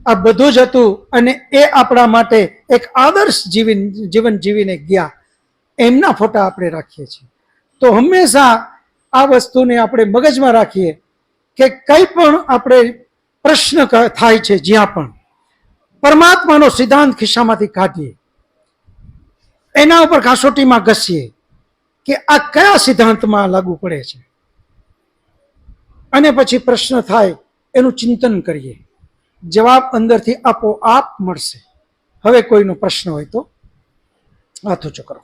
આ બધું જ હતું અને એ આપણા માટે એક આદર્શ જીવન જીવીને ગયા, એમના ફોટા આપણે રાખીએ છીએ. તો હંમેશા આ વસ્તુને આપણે મગજમાં રાખીએ કે કંઈ પણ આપણે પ્રશ્ન થાય છે જ્યાં પણ, પરમાત્માનો સિદ્ધાંત ખિસ્સામાંથી કાઢીએ, એના ઉપર કાસોટીમાં ઘસીએ કે આ કયા સિદ્ધાંતમાં લાગુ પડે છે, અને પછી પ્રશ્ન થાય એનું ચિંતન કરીએ. જવાબ અંદરથી આપોઆપ મળશે. હવે કોઈનો પ્રશ્ન હોય તો હાથ ઊંચો કરો.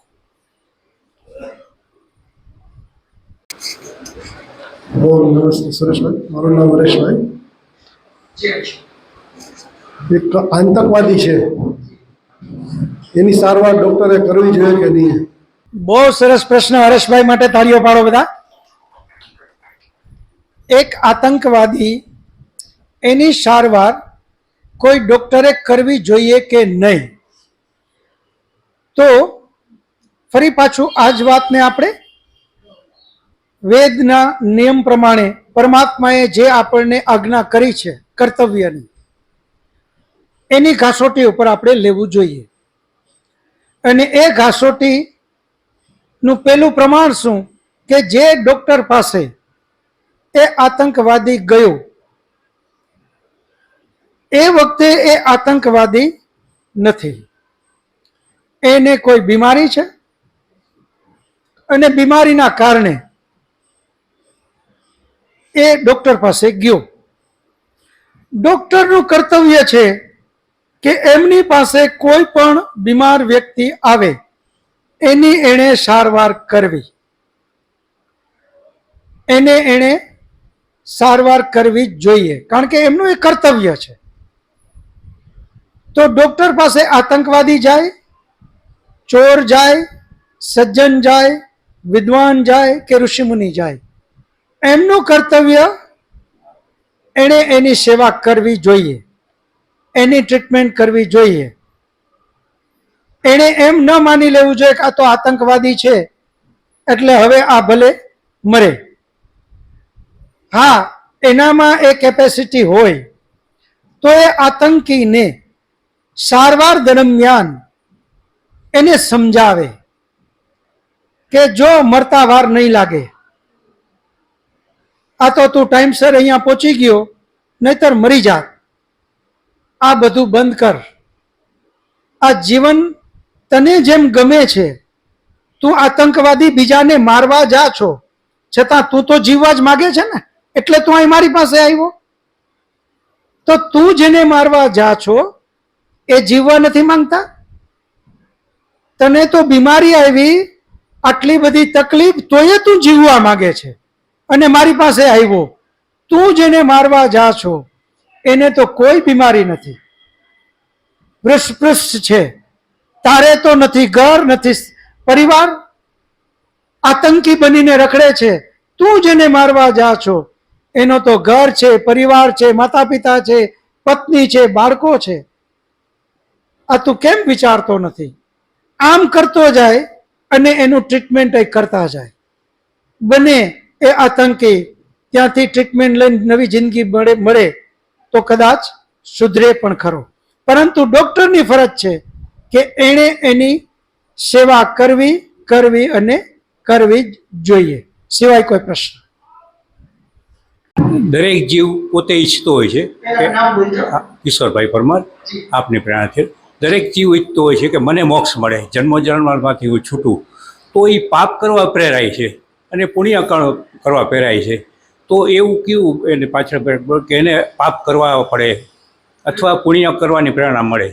નમસ્તે સુરેશભાઈ, મારું નામ હરેશભાઈ. એક આતંકવાદી છે, એની સારવાર ડોક્ટરે કરવી જોઈએ કે નહીં? બહુ સરસ પ્રશ્ન હરેશભાઈ માટે, તાળીઓ પાડો બધા. એક આતંકવાદી, એની સારવાર કોઈ ડોક્ટરે કરવી જોઈએ કે નહીં? તો ફરી પાછું આ જ વાતને આપણે વેદના નિયમ પ્રમાણે પરમાત્માએ જે આપણને આજ્ઞા કરી છે કર્તવ્યની, એની ઘાસોટી ઉપર આપણે લેવું જોઈએ. અને એ ઘાસોટીનું પેલું પ્રમાણ શું કે જે ડોક્ટર પાસે એ આતંકવાદી ગયો એ વખતે એ આતંકવાદી નથી, એને કોઈ બીમારી છે અને બીમારીના કારણે એ ડોક્ટર પાસે ગયો. ડોક્ટરનું કર્તવ્ય છે કે એમની પાસે કોઈ પણ બીમાર વ્યક્તિ આવે એની એણે સારવાર કરવી, એણે સારવાર કરવી જ જોઈએ, કારણ કે એમનું એ કર્તવ્ય છે. તો ડોક્ટર પાસે આતંકવાદી જાય, ચોર જાય, સજ્જન જાય, વિદ્વાન જાય કે ઋષિમુનિ જાય, એમનું કર્તવ્ય એણે એની સેવા કરવી જોઈએ, એની ટ્રીટમેન્ટ કરવી જોઈએ. એણે એમ ન માની લેવું જોઈએ કે આ તો આતંકવાદી છે એટલે હવે આ ભલે મરે. હા, એનામાં એ કેપેસિટી હોય તો એ આતંકીને સારવાર દરમિયાન એને સમજાવે કે જો મરતા વાર નહીં લાગે, આ તો તું ટાઈમસર અહીંયા પહોંચી ગયો, નહીતર મરી જાત, આ બધું બંધ કર, આ જીવન તને જેમ ગમે છે, તું આતંકવાદી બીજાને મારવા જા છો, છતાં તું તો જીવવા જ માગે છે ને, એટલે તું અહીં મારી પાસે આવ્યો. તો તું જેને મારવા જા છો એ જીવવા નથી માંગતા? તને તો બીમારી આવી, આટલી બધી તકલીફ, તોય તું જીવવા માંગે છે અને મારી પાસે આવ્યો. તું જેને મારવા જા છો એને તો કોઈ બીમારી નથી, વૃષપૃષ્ઠ છે, તારે તો નથી ઘર, નથી પરિવાર, આતંકી બનીને રખડે છે. તું જેને મારવા જા છો એનો તો ઘર છે, પરિવાર છે, માતા પિતા છે, પત્ની છે, બાળકો છે. આ તું કેમ વિચારતો નથી? આમ કરતો જાય અને એનું ટ્રીટમેન્ટ કરતા જાય. બને એ આતંકી ત્યાંથી ટ્રીટમેન્ટ લઈને નવી જિંદગી મળે તો કદાચ સુધરે પણ ખરો. પરંતુ ડોક્ટરની ફરજ છે કે એણે એની સેવા કરવી અને કરવી જ જોઈએ. સિવાય કોઈ પ્રશ્ન? દરેક જીવ પોતે ઈચ્છતો હોય છે કે ઈશ્વરભાઈ પરમાર, આપની પ્રેરણાથી દરેક જીવ ઈચ્છતો હોય છે કે મને મોક્ષ મળે, જન્મ જન્મમાંથી હું છૂટું. તો એ પાપ કરવા પ્રેરાય છે અને પુણ્ય કરવા પ્રેરાય છે. તો એવું કેવું એને પાછળ કે એને પાપ કરવા પડે અથવા પુણ્ય કરવાની પ્રેરણા મળે?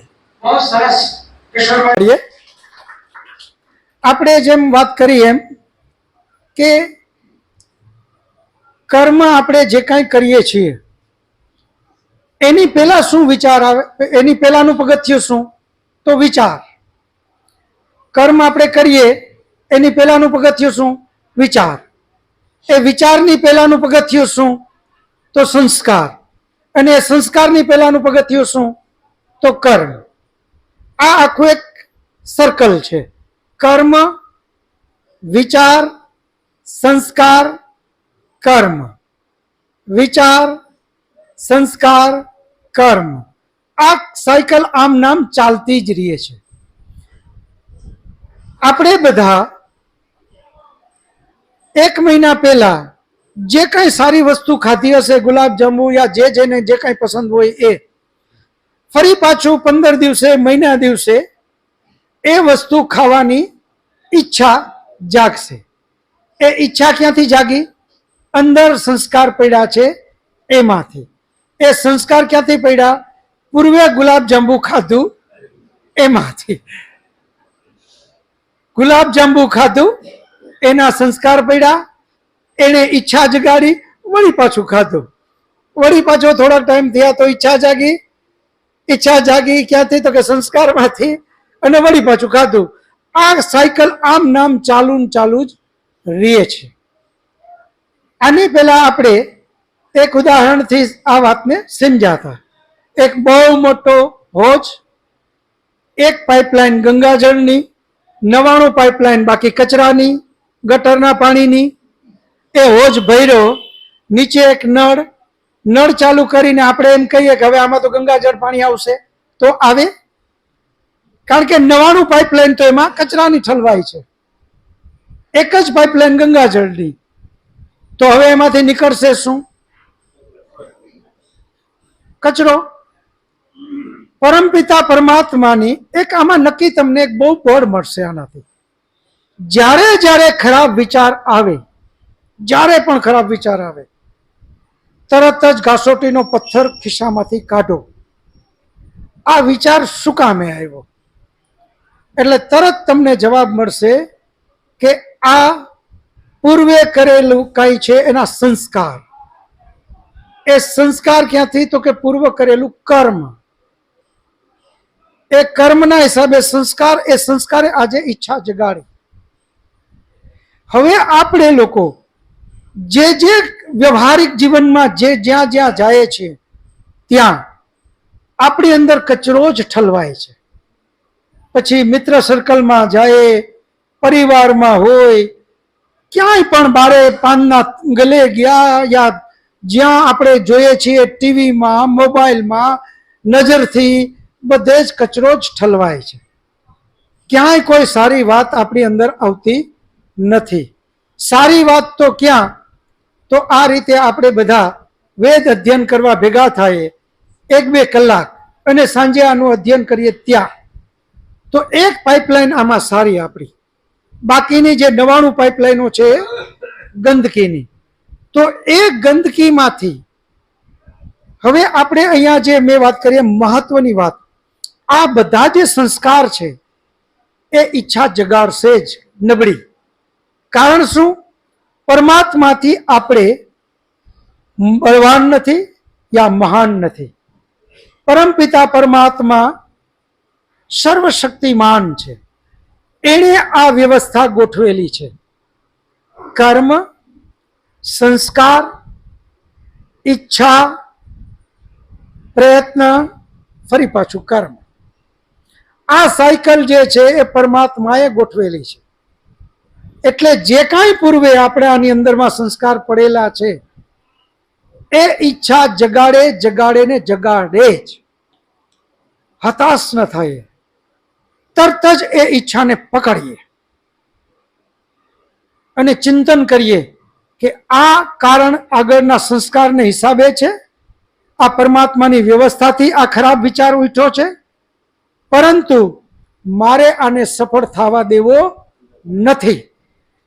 આપણે જેમ વાત કરી એમ કે કર્મ આપણે જે કાંઈ કરીએ છીએ એની પહેલા શું વિચાર આવે, એની પહેલાનું પગથિયું શું? તો વિચાર. કર્મ આપણે કરીએ એની પહેલાનું પગથિયું શું? વિચાર. એ વિચારની પહેલાનું પગથિયું શું? તો સંસ્કાર. અને એ સંસ્કારની પહેલાનું પગથિયું શું? તો કર્મ. આ આખું એક સર્કલ છે. કર્મ, વિચાર, સંસ્કાર, કર્મ. વિચાર, સંસ્કાર, કર્મ. આ સાયકલ આમ નામ ચાલતી જ રહે છે. આપણે બધા 1 મહિના પહેલા જે કાંઈ સારી વસ્તુ ખાધી હશે, ગુલાબજાંબુ યા જેને જે કાંઈ પસંદ હોય એ, ફરી પાછું 15 દિવસે, મહિના દિવસે એ વસ્તુ ખાવાની ઈચ્છા જાગશે. એ ઈચ્છા ક્યાંથી જાગી? અંદર સંસ્કાર પડ્યા છે એમાંથી. એ સંસ્કાર ક્યાંથી પડ્યા? પૂર્વે ગુલાબજાંબુ ખાધું એમાંથી. ગુલાબજાંબુ ખાધું, એના સંસ્કાર પડ્યા, એને ઈચ્છા જગાડી, વળી પાછું ખાધું, વળી પાછો થોડા ટાઈમ થયા તો ઈચ્છા જાગી. ઈચ્છા જાગી ક્યાંથી? તો કે સંસ્કારમાંથી, અને વળી પાછું ખાધું. આ સાયકલ આમ નામ ચાલુ જ રહે છે. આની પહેલા આપણે એક ઉદાહરણથી આ વાતને સમજાતા. એક બહુ મોટો હોજ, એક પાઇપલાઇન ગંગાજળની, 99 પાઇપલાઇન બાકી કચરાની, ગટરના પાણીની. એ હોજ ભર્યો, નીચે એક નળ ચાલુ કરીને આપણે એમ કહીએ કે હવે આમાં તો ગંગાજળ પાણી આવશે, તો આવે? કારણ કે 99 પાઇપલાઇન તો એમાં કચરાની ઠલવાય છે, એક જ પાઇપલાઇન ગંગાજળની. તો હવે એમાંથી નીકળશે શું? કચરો. પરમપિતા પરમાત્માની એક આમાં નક્કી તમને એક બહુ બળ મળશે આનાથી. જ્યારે જ્યારે ખરાબ વિચાર આવે, જ્યારે પણ ખરાબ વિચાર આવે, તરત જ ઘાસોટીનો પથ્થર ખિસ્સામાંથી કાઢો. આ વિચાર શું કામે આવ્યો? એટલે તરત તમને જવાબ મળશે કે આ પૂર્વે કરેલું કઈ છે એના સંસ્કાર. એ સંસ્કાર ક્યાંથી? તો કે પૂર્વ કરેલું કર્મ. એ કર્મના હિસાબે સંસ્કાર, એ સંસ્કારે આજે ઈચ્છા જગાડી. હવે આપણે લોકો જે જે વ્યવહારિક જીવનમાં જે જ્યાં જ્યાં જાય છે ત્યાં આપણી અંદર કચરો જ ઠલવાય છે. પછી મિત્ર સર્કલમાં જાય, પરિવારમાં હોય, ક્યાંય પણ બારે પાનના ગલે ગયા, યા જ્યાં આપણે જોઈએ છીએ ટીવીમાં, મોબાઈલમાં, નજરથી બધે જ કચરો જ ઠલવાય છે. ક્યાંય કોઈ સારી વાત આપણી અંદર આવતી નથી. સારી વાત તો ક્યાં? તો આ રીતે આપણે બધા વેદ અધ્યયન કરવા ભેગા થાય 1-2 કલાક અને સાંજે આનું અધ્યયન કરીએ ત્યાં, તો એક પાઇપલાઇન આમાં સારી આપણી. બાકીની જે 99 પાઇપલાઇનો છે ગંદકીની, તો એ ગંદકીમાંથી હવે આપણે અહીંયા જે મેં વાત કરીએ મહત્વની વાત, આ બધા જે સંસ્કાર છે એ ઈચ્છા જગાડશે જ નબળી. કારણ શું? પરમાત્માથી આપણે બળવાન નથી યા મહાન નથી. પરમપિતા પરમાત્મા સર્વશક્તિમાન છે. એણે આ વ્યવસ્થા ગોઠવેલી છે. કર્મ, સંસ્કાર, ઈચ્છા, પ્રયત્ન, ફરી પાછું કર્મ. આ સાયકલ જે છે એ પરમાત્માએ ગોઠવેલી છે. એટલે જે કાંઈ પૂર્વે આપણે આની અંદરમાં સંસ્કાર પડેલા છે એ ઈચ્છા જગાડે જગાડે ને જગાડે જ. હતાશ ન થાય, તરત જ એ ઈચ્છાને પકડીએ અને ચિંતન કરીએ કે આ કારણ આગળના સંસ્કારને હિસાબે છે, આ પરમાત્માની વ્યવસ્થાથી આ ખરાબ વિચાર ઉઠ્યો છે, પરંતુ મારે આને સફળ થવા દેવો નથી.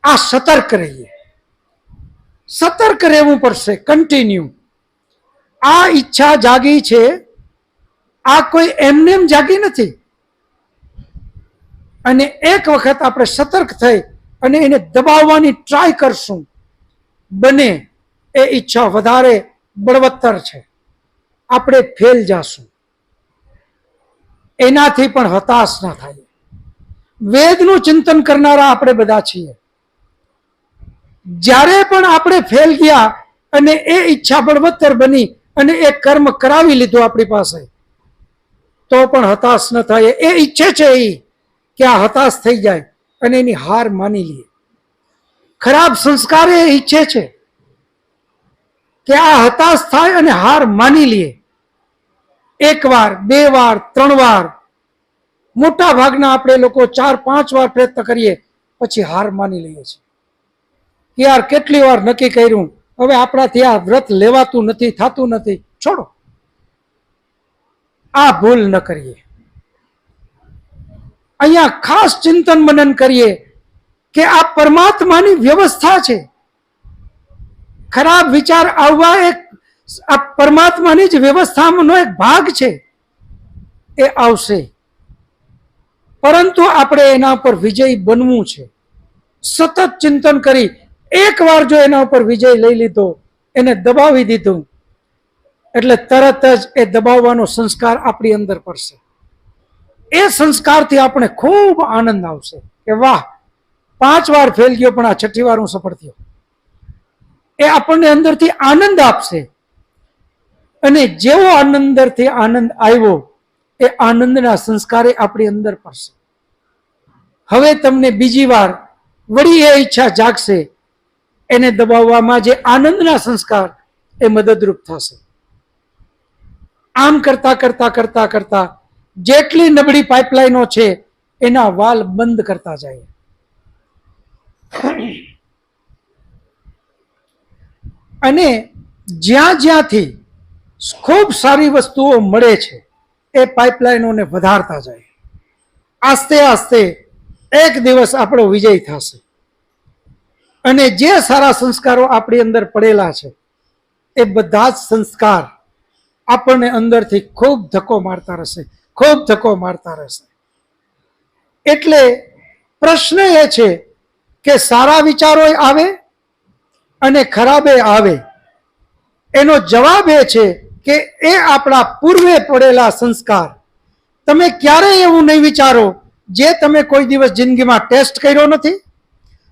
આ સતર્ક રહીએ, સતર્ક રહેવું પડશે, કન્ટિન્યુ. આ ઈચ્છા જાગી છે, આ કોઈ એમને એમ જાગી નથી. અને એક વખત આપણે સતર્ક થઈ અને એને દબાવવાની ટ્રાય કરશું, બને એ ઈચ્છા વધારે બળવત્તર છે, આપણે ફેલ જાશું. એનાથી પણ હતાશ ના થાય. વેદનું ચિંતન કરનારા આપણે બધા છીએ. જ્યારે પણ આપણે ફેલ ગયા અને એ ઈચ્છા બળવત્તર બની અને એ કર્મ કરાવી લીધું આપણી પાસે, તો પણ હતાશ ન થાય. એ ઈચ્છે છે એ કે આ હતાશ થઈ જાય અને એની હાર માની લે. ખરાબ સંસ્કાર એ ઈચ્છે છે કે આ હતાશ થાય અને હાર માની લે. 1 વાર, 2 વાર, 3 વાર, મોટા ભાગના આપણે લોકો 4-5 વાર પ્રયત્ન કરીએ પછી હાર માની લઈએ છીએ. યાર કેટલી વાર નક્કી કર્યું, હવે આપણાથી આ વ્રત લેવાતું નથી, થતું નથી, છોડો. આ ભૂલ ન કરીએ. અહીંયા ખાસ ચિંતન મનન કરીએ કે આ પરમાત્માની વ્યવસ્થા છે. ખરાબ વિચાર આવવા એક આ પરમાત્માની જ વ્યવસ્થાનો એક ભાગ છે, એ આવશે. પરંતુ આપણે એના પર વિજય બનવું છે. સતત ચિંતન કરી એકવાર જો એના ઉપર વિજય લઈ લીધો, એને દબાવી દીધું, એટલે તરત જ એ દબાવવાનો સંસ્કાર આપણી અંદર પડશે. એ સંસ્કારથી આપણે ખૂબ આનંદ આવશે કે વાહ, 5 વાર ફેલ ગયો પણ આ 6ઠી વાર હું સફળ થયો. એ આપણને અંદરથી આનંદ આપશે. અને જેવો અંદરથી આનંદ આવ્યો, એ આનંદના સંસ્કારે આપણી અંદર પડશે. હવે તમને બીજી વાર વળી એ ઈચ્છા જાગશે, એને દબાવવામાં જે આનંદના સંસ્કાર એ મદદરૂપ થશે. આમ કરતા કરતા કરતા કરતા જેટલી નબળી પાઇપલાઇનો છે એના વાલ બંધ કરતા જાય. અને જ્યાં જ્યાંથી ખૂબ સારી વસ્તુઓ મળે છે એ પાઇપલાઇનોને વધારતા જાય. આસ્તે આસ્તે એક દિવસ આપણો વિજય થશે અને જે સારા સંસ્કારો આપણી અંદર પડેલા છે એ બધા જ સંસ્કાર આપણને અંદરથી ખૂબ ધક્કો મારતા રહેશે, ખૂબ ધક્કો મારતા રહેશે. એટલે પ્રશ્ન એ છે કે સારા વિચારો આવે અને ખરાબે આવે. એનો જવાબ એ છે કે એ આપણા પૂર્વે પડેલા સંસ્કાર. તમે ક્યારેય એવું નહીં વિચારો જે તમે કોઈ દિવસ જિંદગીમાં ટેસ્ટ કર્યો નથી,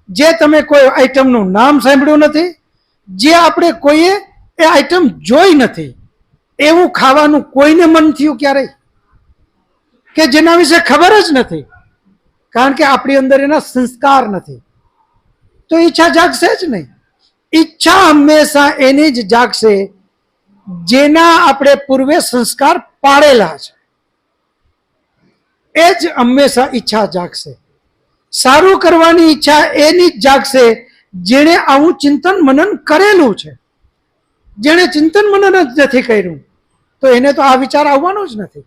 જે તમે કોઈ આઈટમનું નામ સાંભળ્યું નથી, જે આપણે કોઈએ એ આઈટમ જોઈ નથી, એવું ખાવાનું કોઈને મન થયું ક્યારેય? કે જેના વિશે ખબર જ નથી, કારણ કે આપણી અંદર એના સંસ્કાર નથી. તો ઈચ્છા જાગશે જ નહીં. ઈચ્છા હંમેશા એની જ જાગશે જેના આપણે પૂર્વે સંસ્કાર પાડેલા છે. એ જ હંમેશા ઈચ્છા જાગશે. સારું કરવાની ઈચ્છા એની જ જાગશે જેણે આવું ચિંતન મનન કરેલું છે. જેણે ચિંતન મનન જ નથી કર્યું તો એને તો આ વિચાર આવવાનો જ નથી.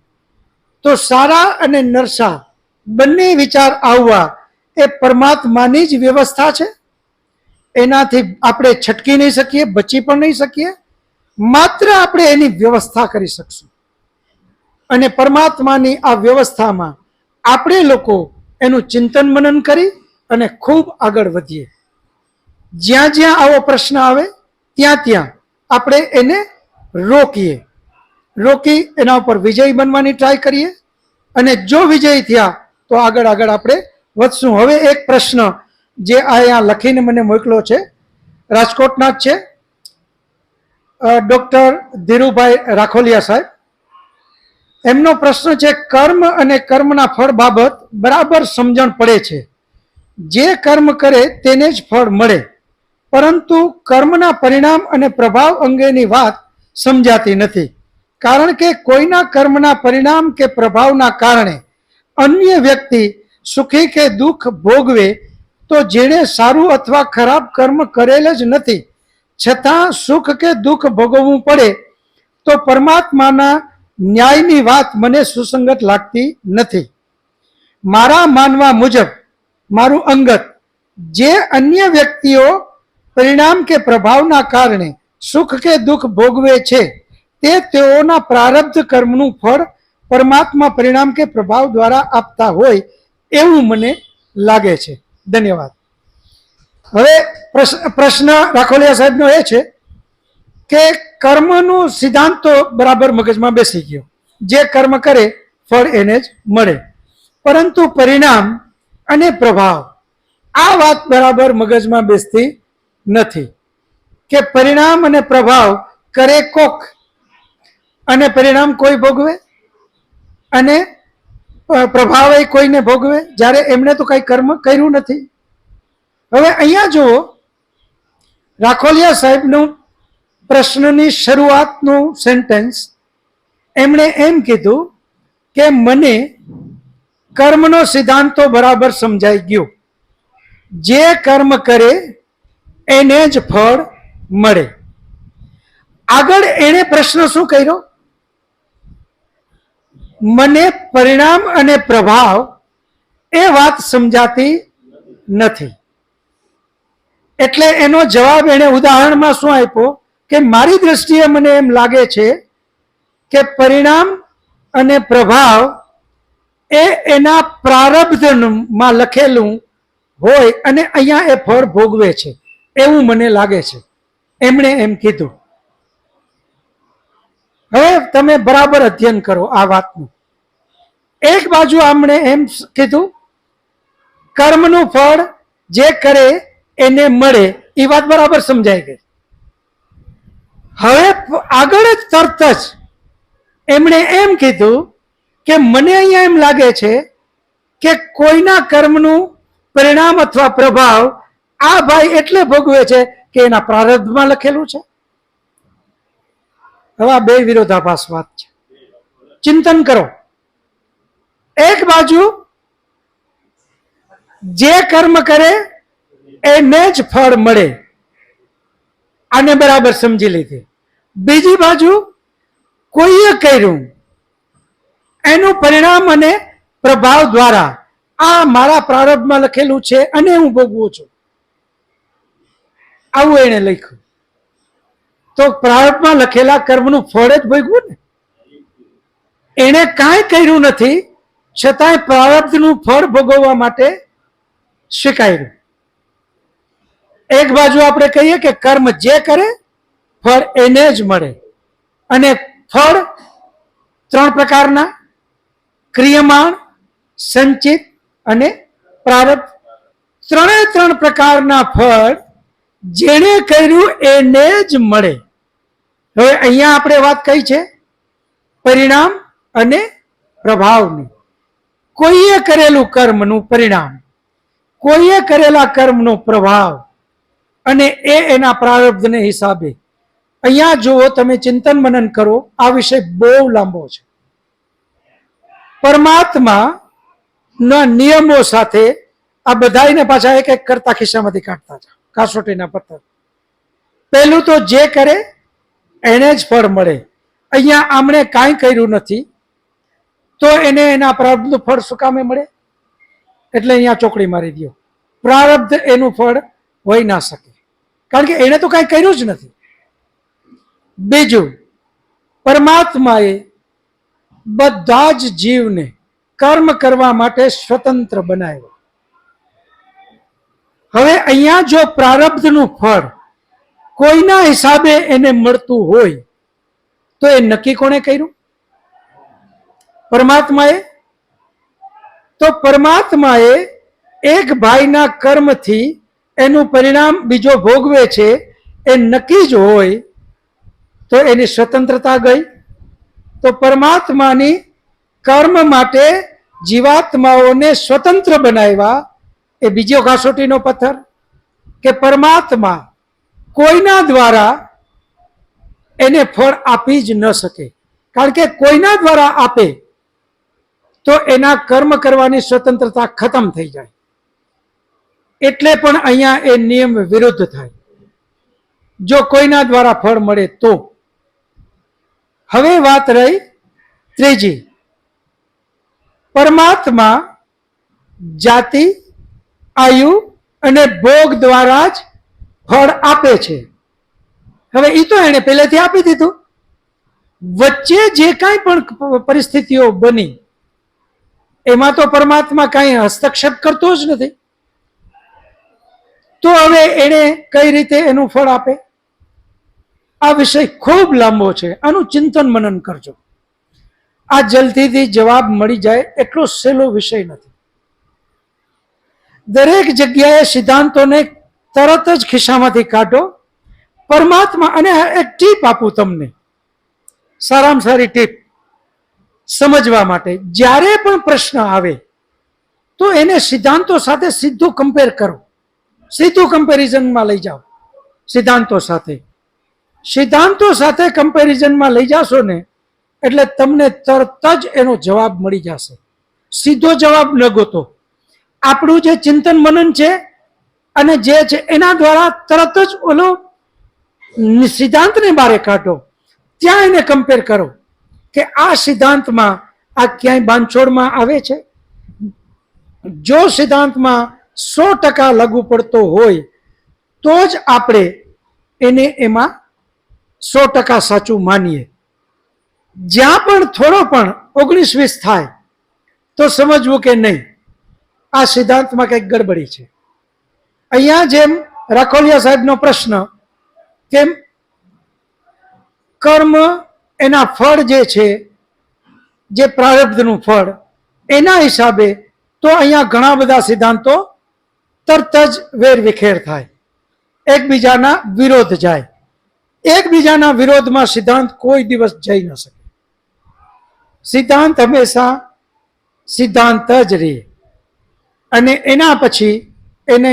તો સારા અને નરસા બંને વિચાર આવવા એ પરમાત્માની જ વ્યવસ્થા છે. એનાથી આપણે છટકી નહીં શકીએ, બચી પણ નહીં શકીએ. માત્ર આપણે એની વ્યવસ્થા કરી શકશું અને પરમાત્માની આ વ્યવસ્થામાં આપણે લોકો એનું ચિંતન મનન કરી અને ખૂબ આગળ વધીએ. જ્યાં જ્યાં આવો પ્રશ્ન આવે ત્યાં ત્યાં આપણે એને રોકી એના ઉપર વિજય બનવાની ટ્રાય કરીએ અને જો વિજય થયા તો આગળ આગળ આપણે વધશું. હવે એક પ્રશ્ન જે અહીંયા લખીને મને મોકલો છે, રાજકોટના જ છે, ડૉક્ટર ધીરુભાઈ રાખોલિયા સાહેબ. એમનો પ્રશ્ન છે, કર્મ અને કર્મના ફળ બાબત બરાબર સમજણ પડે છે. જે કર્મ કરે તેને જ ફળ મળે, પરંતુ કર્મના પરિણામ અને પ્રભાવ અંગેની વાત સમજાતી નથી. કારણ કે કોઈના કર્મના પરિણામ કે પ્રભાવના કારણે અન્ય વ્યક્તિ સુખી કે દુઃખ ભોગવે તો જેણે સારું અથવા ખરાબ કર્મ કરેલ જ નથી છતાં સુખ કે દુઃખ ભોગવવું પડે તો પરમાત્માના ન્યાયની વાત મને સુસંગત લાગતી નથી. મારા માનવા મુજબ, મારું અંગત, જે અન્ય વ્યક્તિઓ પરિણામ કે પ્રભાવના કારણે સુખ કે દુઃખ ભોગવે છે તે તેઓના પ્રારબ્ધ કર્મનું ફળ પરમાત્મા પરિણામ કે પ્રભાવ દ્વારા આપતા હોય એવું મને લાગે છે. ધન્યવાદ. હવે પ્રશ્ન રાખોલિયા સાહેબનો એ છે કે કર્મનો સિદ્ધાંત તો બરાબર મગજમાં બેસી ગયો. જે કર્મ કરે ફળ એને જ મળે, પરંતુ પરિણામ અને પ્રભાવ આ વાત બરાબર મગજમાં બેસતી નથી. કે પરિણામ અને પ્રભાવ કરે કોક અને પરિણામ કોઈ ભોગવે અને પ્રભાવ એ કોઈને ભોગવે, જ્યારે એમણે તો કઈ કર્મ કર્યું નથી. હવે અહીંયા જુઓ, રાખોલિયા સાહેબનું પ્રશ્નની શરૂઆતનું સેન્ટેન્સ એમણે એમ કીધું કે મને કર્મનો સિદ્ધાંત તો બરાબર સમજાઈ ગયો. જે કર્મ કરે એને જ ફળ મળે. આગળ એણે પ્રશ્ન શું કર્યો? મને પરિણામ અને પ્રભાવ એ વાત સમજાતી નથી. એટલે એનો જવાબ એણે ઉદાહરણમાં શું આપ્યો કે મારી દ્રષ્ટિએ મને એમ લાગે છે કે પરિણામ અને પ્રભાવ એ એના પ્રારબ્ધમાં લખેલું હોય અને અહીંયા એ ફળ ભોગવે છે એવું મને લાગે છે. એમણે એમ કીધું. હવે તમે બરાબર અધ્યયન કરો આ વાતનું. એક બાજુ આમણે એમ કીધું કર્મનું ફળ જે કરે એને મળે, એ વાત બરાબર સમજાઈ ગઈ. હવે આગળ જ તરત જ એમણે એમ કીધું કે મને અહીંયા એમ લાગે છે કે કોઈના કર્મનું પરિણામ અથવા પ્રભાવ આ ભાઈ એટલે ભોગવે છે કે એના પ્રારબ્ધમાં લખેલું છે. હવે આ બે વિરોધાભાસ વાત છે. ચિંતન કરો. એક બાજુ જે કર્મ કરે એને જ ફળ મળે, આને બરાબર સમજી લીધી. બીજી બાજુ કોઈએ કર્યું એનું પરિણામ અને પ્રભાવ દ્વારા આ મારા પ્રારબ્ધમાં લખેલું છે અને હું ભોગવું છું, આવું એને લખ્યું. તો પ્રારબ્ધમાં લખેલા કર્મનું ફળ જ ભોગવું ને. એને કાંઈ કર્યું નથી છતાંય પ્રારબ્ધનું ફળ ભોગવવા માટે સ્વીકાર્યું. એક બાજુ આપણે કહીએ કે કર્મ જે કરે ફળ એને જ મળે, અને ફળ ત્રણ પ્રકારના: ક્રિયમાણ, સંચિત અને પ્રારબ્ધ. ત્રણ પ્રકારના ફળ જેણે કર્યું એને જ મળે. હવે અહીંયા આપણે વાત કહી છે પરિણામ અને પ્રભાવની. કોઈએ કરેલું કર્મનું પરિણામ, કોઈએ કરેલા કર્મનો પ્રભાવ, અને એના પ્રારબ્ધને હિસાબે. અહીંયા જુઓ, તમે ચિંતન મનન કરો, આ વિષય બહુ લાંબો છે. પરમાત્મા ના નિયમો સાથે આ બધાને પાછા એક એક કરતા ખિસ્સામાંથી કાઢતા હતા, કાસોટીના પથ્થર. પહેલું તો જે કરે એને જ ફળ મળે. અહીંયા આમણે કાંઈ કર્યું નથી તો એને એના પ્રારબ્ધનું ફળ શું કામે મળે? એટલે અહીંયા ચોકડી મારી દો. પ્રારબ્ધ એનું ફળ હોઈ ના શકે, કારણ કે એને તો કાંઈ કર્યું જ નથી. બીજું, પરમાત્માએ બધા જ જીવને કર્મ કરવા માટે સ્વતંત્ર બનાવ્યો. હવે અહીંયા જો પ્રારબ્ધનું ફળ કોઈના હિસાબે એને મળતું હોય તો એ નક્કી કોણે કર્યું? પરમાત્માએ. તો પરમાત્માએ એક ભાઈના કર્મથી એનું પરિણામ બીજો ભોગવે છે એ નક્કી જ હોય તો એની સ્વતંત્રતા ગઈ. તો પરમાત્માની કર્મ માટે જીવાત્માઓને સ્વતંત્ર બનાવ્યા એ બીજો કાસોટીનો પથ્થર, કે પરમાત્મા કોઈના દ્વારા એને ફળ આપી જ ન શકે. કારણ કે કોઈના દ્વારા આપે તો એના કર્મ કરવાની સ્વતંત્રતા ખતમ થઈ જાય. એટલે પણ અહીંયા એ નિયમ વિરુદ્ધ થાય જો કોઈના દ્વારા ફળ મળે તો. હવે વાત રહી ત્રીજી, પરમાત્મા જાતિ, આયુ અને ભોગ દ્વારા જ ફળ આપે છે. હવે એ તો એને પહેલેથી આપી દીધું. વચ્ચે જે કાંઈ પણ પરિસ્થિતિઓ બની એમાં તો પરમાત્મા કાંઈ હસ્તક્ષેપ કરતો જ નથી. તો હવે એને કઈ રીતે એનું ફળ આપે? આ વિષય ખૂબ લાંબો છે, આનું ચિંતન મનન કરજો. આ જલ્દીથી જવાબ મળી જાય એટલો સહેલો વિષય નથી. દરેક જગ્યાએ સિદ્ધાંતોને તરત જ ખિસ્સામાંથી કાઢો. પરમાત્મા, અને એક ટીપ આપું તમને, સારામાં સારી ટીપ સમજવા માટે. જ્યારે પણ પ્રશ્ન આવે તો એને સિદ્ધાંતો સાથે સીધું કમ્પેર કરો, સીધું કમ્પેરિઝનમાં લઈ જાઓ. સિદ્ધાંતો સાથે કમ્પેરિઝનમાં લઈ જાશો ને એટલે તમને તરત જ એનો જવાબ મળી જશે. સીધો જવાબ ન ગોતો. આપણું જે ચિંતન મનન છે અને જે છે એના દ્વારા તરત જ ઓલો સિદ્ધાંતને બહાર કાઢો, ત્યાં એને કમ્પેર કરો કે આ સિદ્ધાંતમાં આ ક્યાંય બાંધછોડમાં આવે છે. જો સિદ્ધાંતમાં 100% લાગુ પડતો હોય તો જ આપણે એને એમાં 100% સાચું માનીએ. જ્યાં પણ થોડો પણ 19-20 થાય તો સમજવું કે નહીં, આ સિદ્ધાંતમાં કંઈક ગડબડી છે. અહીંયા જેમ રાખોલિયા સાહેબનો પ્રશ્ન, કેમ કર્મ એના ફળ જે છે, જે પ્રારબ્ધનું ફળ એના હિસાબે, તો અહીંયા ઘણા બધા સિદ્ધાંતો તરત જ વેરવિખેર થાય, એકબીજાના વિરોધ જાય. એકબીજાના વિરોધમાં સિદ્ધાંત કોઈ દિવસ જઈ ન શકે. સિદ્ધાંત હંમેશા સિદ્ધાંત જ રહે, અને એના પછી એને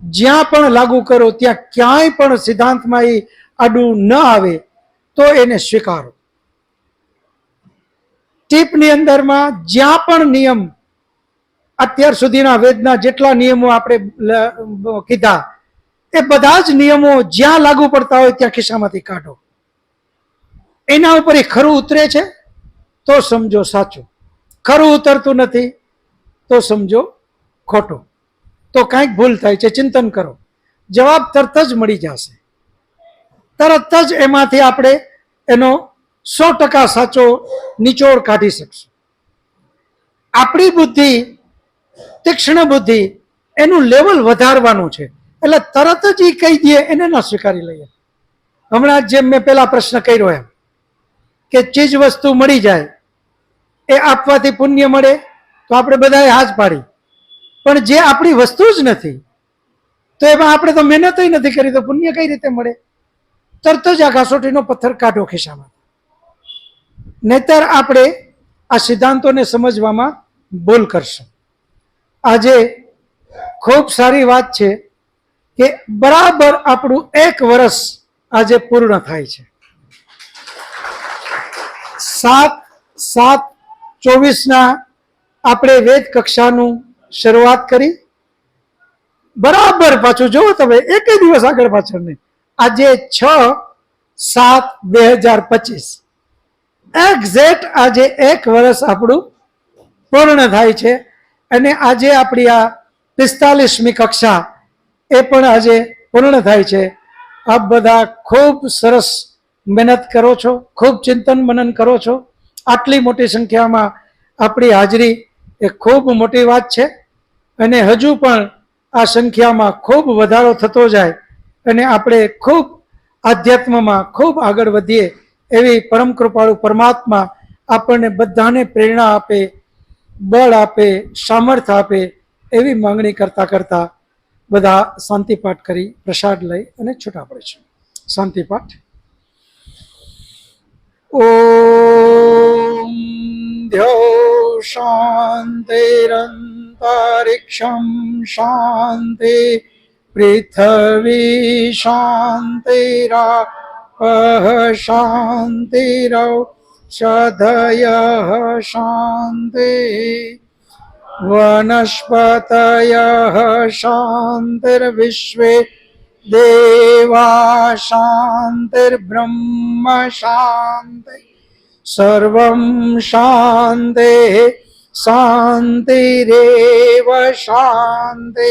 જ્યાં પણ લાગુ કરો ત્યાં ક્યાંય પણ સિદ્ધાંતમાં એ આડું ન આવે તો એને સ્વીકારો. ટીપની અંદરમાં જ્યાં પણ નિયમ અત્યાર સુધીના વેદના જેટલા નિયમો આપણે કીધા એ બધા જ નિયમો જ્યાં લાગુ પડતા હોય ત્યાં ખિસ્સામાંથી કાઢો. એના ઉપર એ ખરું ઉતરે છે તો સમજો સાચું, ખરું ઉતરતું નથી તો સમજો ખોટું. તો કાંઈક ભૂલ થાય છે, ચિંતન કરો, જવાબ તરત જ મળી જશે. તરત જ એમાંથી આપણે એનો 100% સાચો નિચોડ કાઢી શકશું. આપણી બુદ્ધિ, તીક્ષ્ણ બુદ્ધિ, એનું લેવલ વધારવાનું છે. એટલે તરત જ એ કહી દઈએ એને ના સ્વીકારી લઈએ. હમણાં જેમ મેં પેલા પ્રશ્ન કર્યો એમ કે ચીજ વસ્તુ મળી જાય એ આપવાથી પુણ્ય મળે, તો આપણે બધાએ હાથ પાડી. પણ જે આપણી વસ્તુ જ નથી તો એમાં આપણે તો મહેનત નથી કરી, તો પુણ્ય કઈ રીતે મળે? તરત જ આ ઘાસોટીનો પથ્થર કાઢો ખિસ્સામાં. નહીતર આપણે આ સિદ્ધાંતોને સમજવામાં ભૂલ કરશું. આજે ખૂબ સારી વાત છે કે બરાબર આપણું 1 વર્ષ આજે પૂર્ણ થાય છે. 7/7/24 આપણે વેદ કક્ષાનું શરૂઆત કરી. બરાબર પાછું જુઓ તમે, એક દિવસ આગળ પાછળ નહીં. આજે 6/7/2025 એક્ઝેક્ટ આજે 1 વર્ષ આપણું પૂર્ણ થાય છે. અને આજે આપણી આ 45મી કક્ષા એ પણ આજે પૂર્ણ થાય છે. આપ બધા ખૂબ સરસ મહેનત કરો છો, ખૂબ ચિંતન મનન કરો છો. આટલી મોટી સંખ્યામાં આપણી હાજરી એ ખૂબ મોટી વાત છે. અને હજુ પણ આ સંખ્યામાં ખૂબ વધારો થતો જાય અને આપણે ખૂબ આધ્યાત્મમાં ખૂબ આગળ વધીએ એવી પરમ કૃપાળુ પરમાત્મા આપણને બધાને પ્રેરણા આપે, બળ આપે, સામર્થ્ય આપે એવી માંગણી કરતા કરતા બધા શાંતિપાઠ કરી પ્રસાદ લઈ અને છૂટા પડે છે. શાંતિપાઠ. ઓમ ધ્યો શાંતિરંતરિક્ષમ શાંતિ પૃથ્વી શાંતિરાપઃ શાંતિરૌષધયઃ શાંતિ વનસ્પતયઃ શાંતિર્વિશ્વે દેવા શાંતિર્બ્રહ્મ શાંતિ સર્વં શાંતિ શાંતિરેવ શાંતિ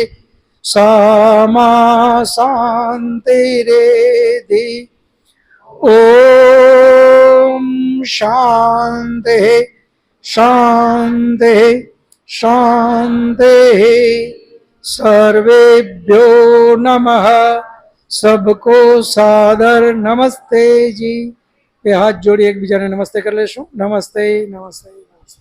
સમા શાંતિરેધિ. ઓમ શાંતિ શાંતિ શાંતિ. સર્વેભ્યો નમઃ. સબકો સાદર નમસ્તે જી. એ હાથ જોડી એકબીજાને નમસ્તે કરી લેશું. નમસ્તે નમસ્તે નમસ્તે.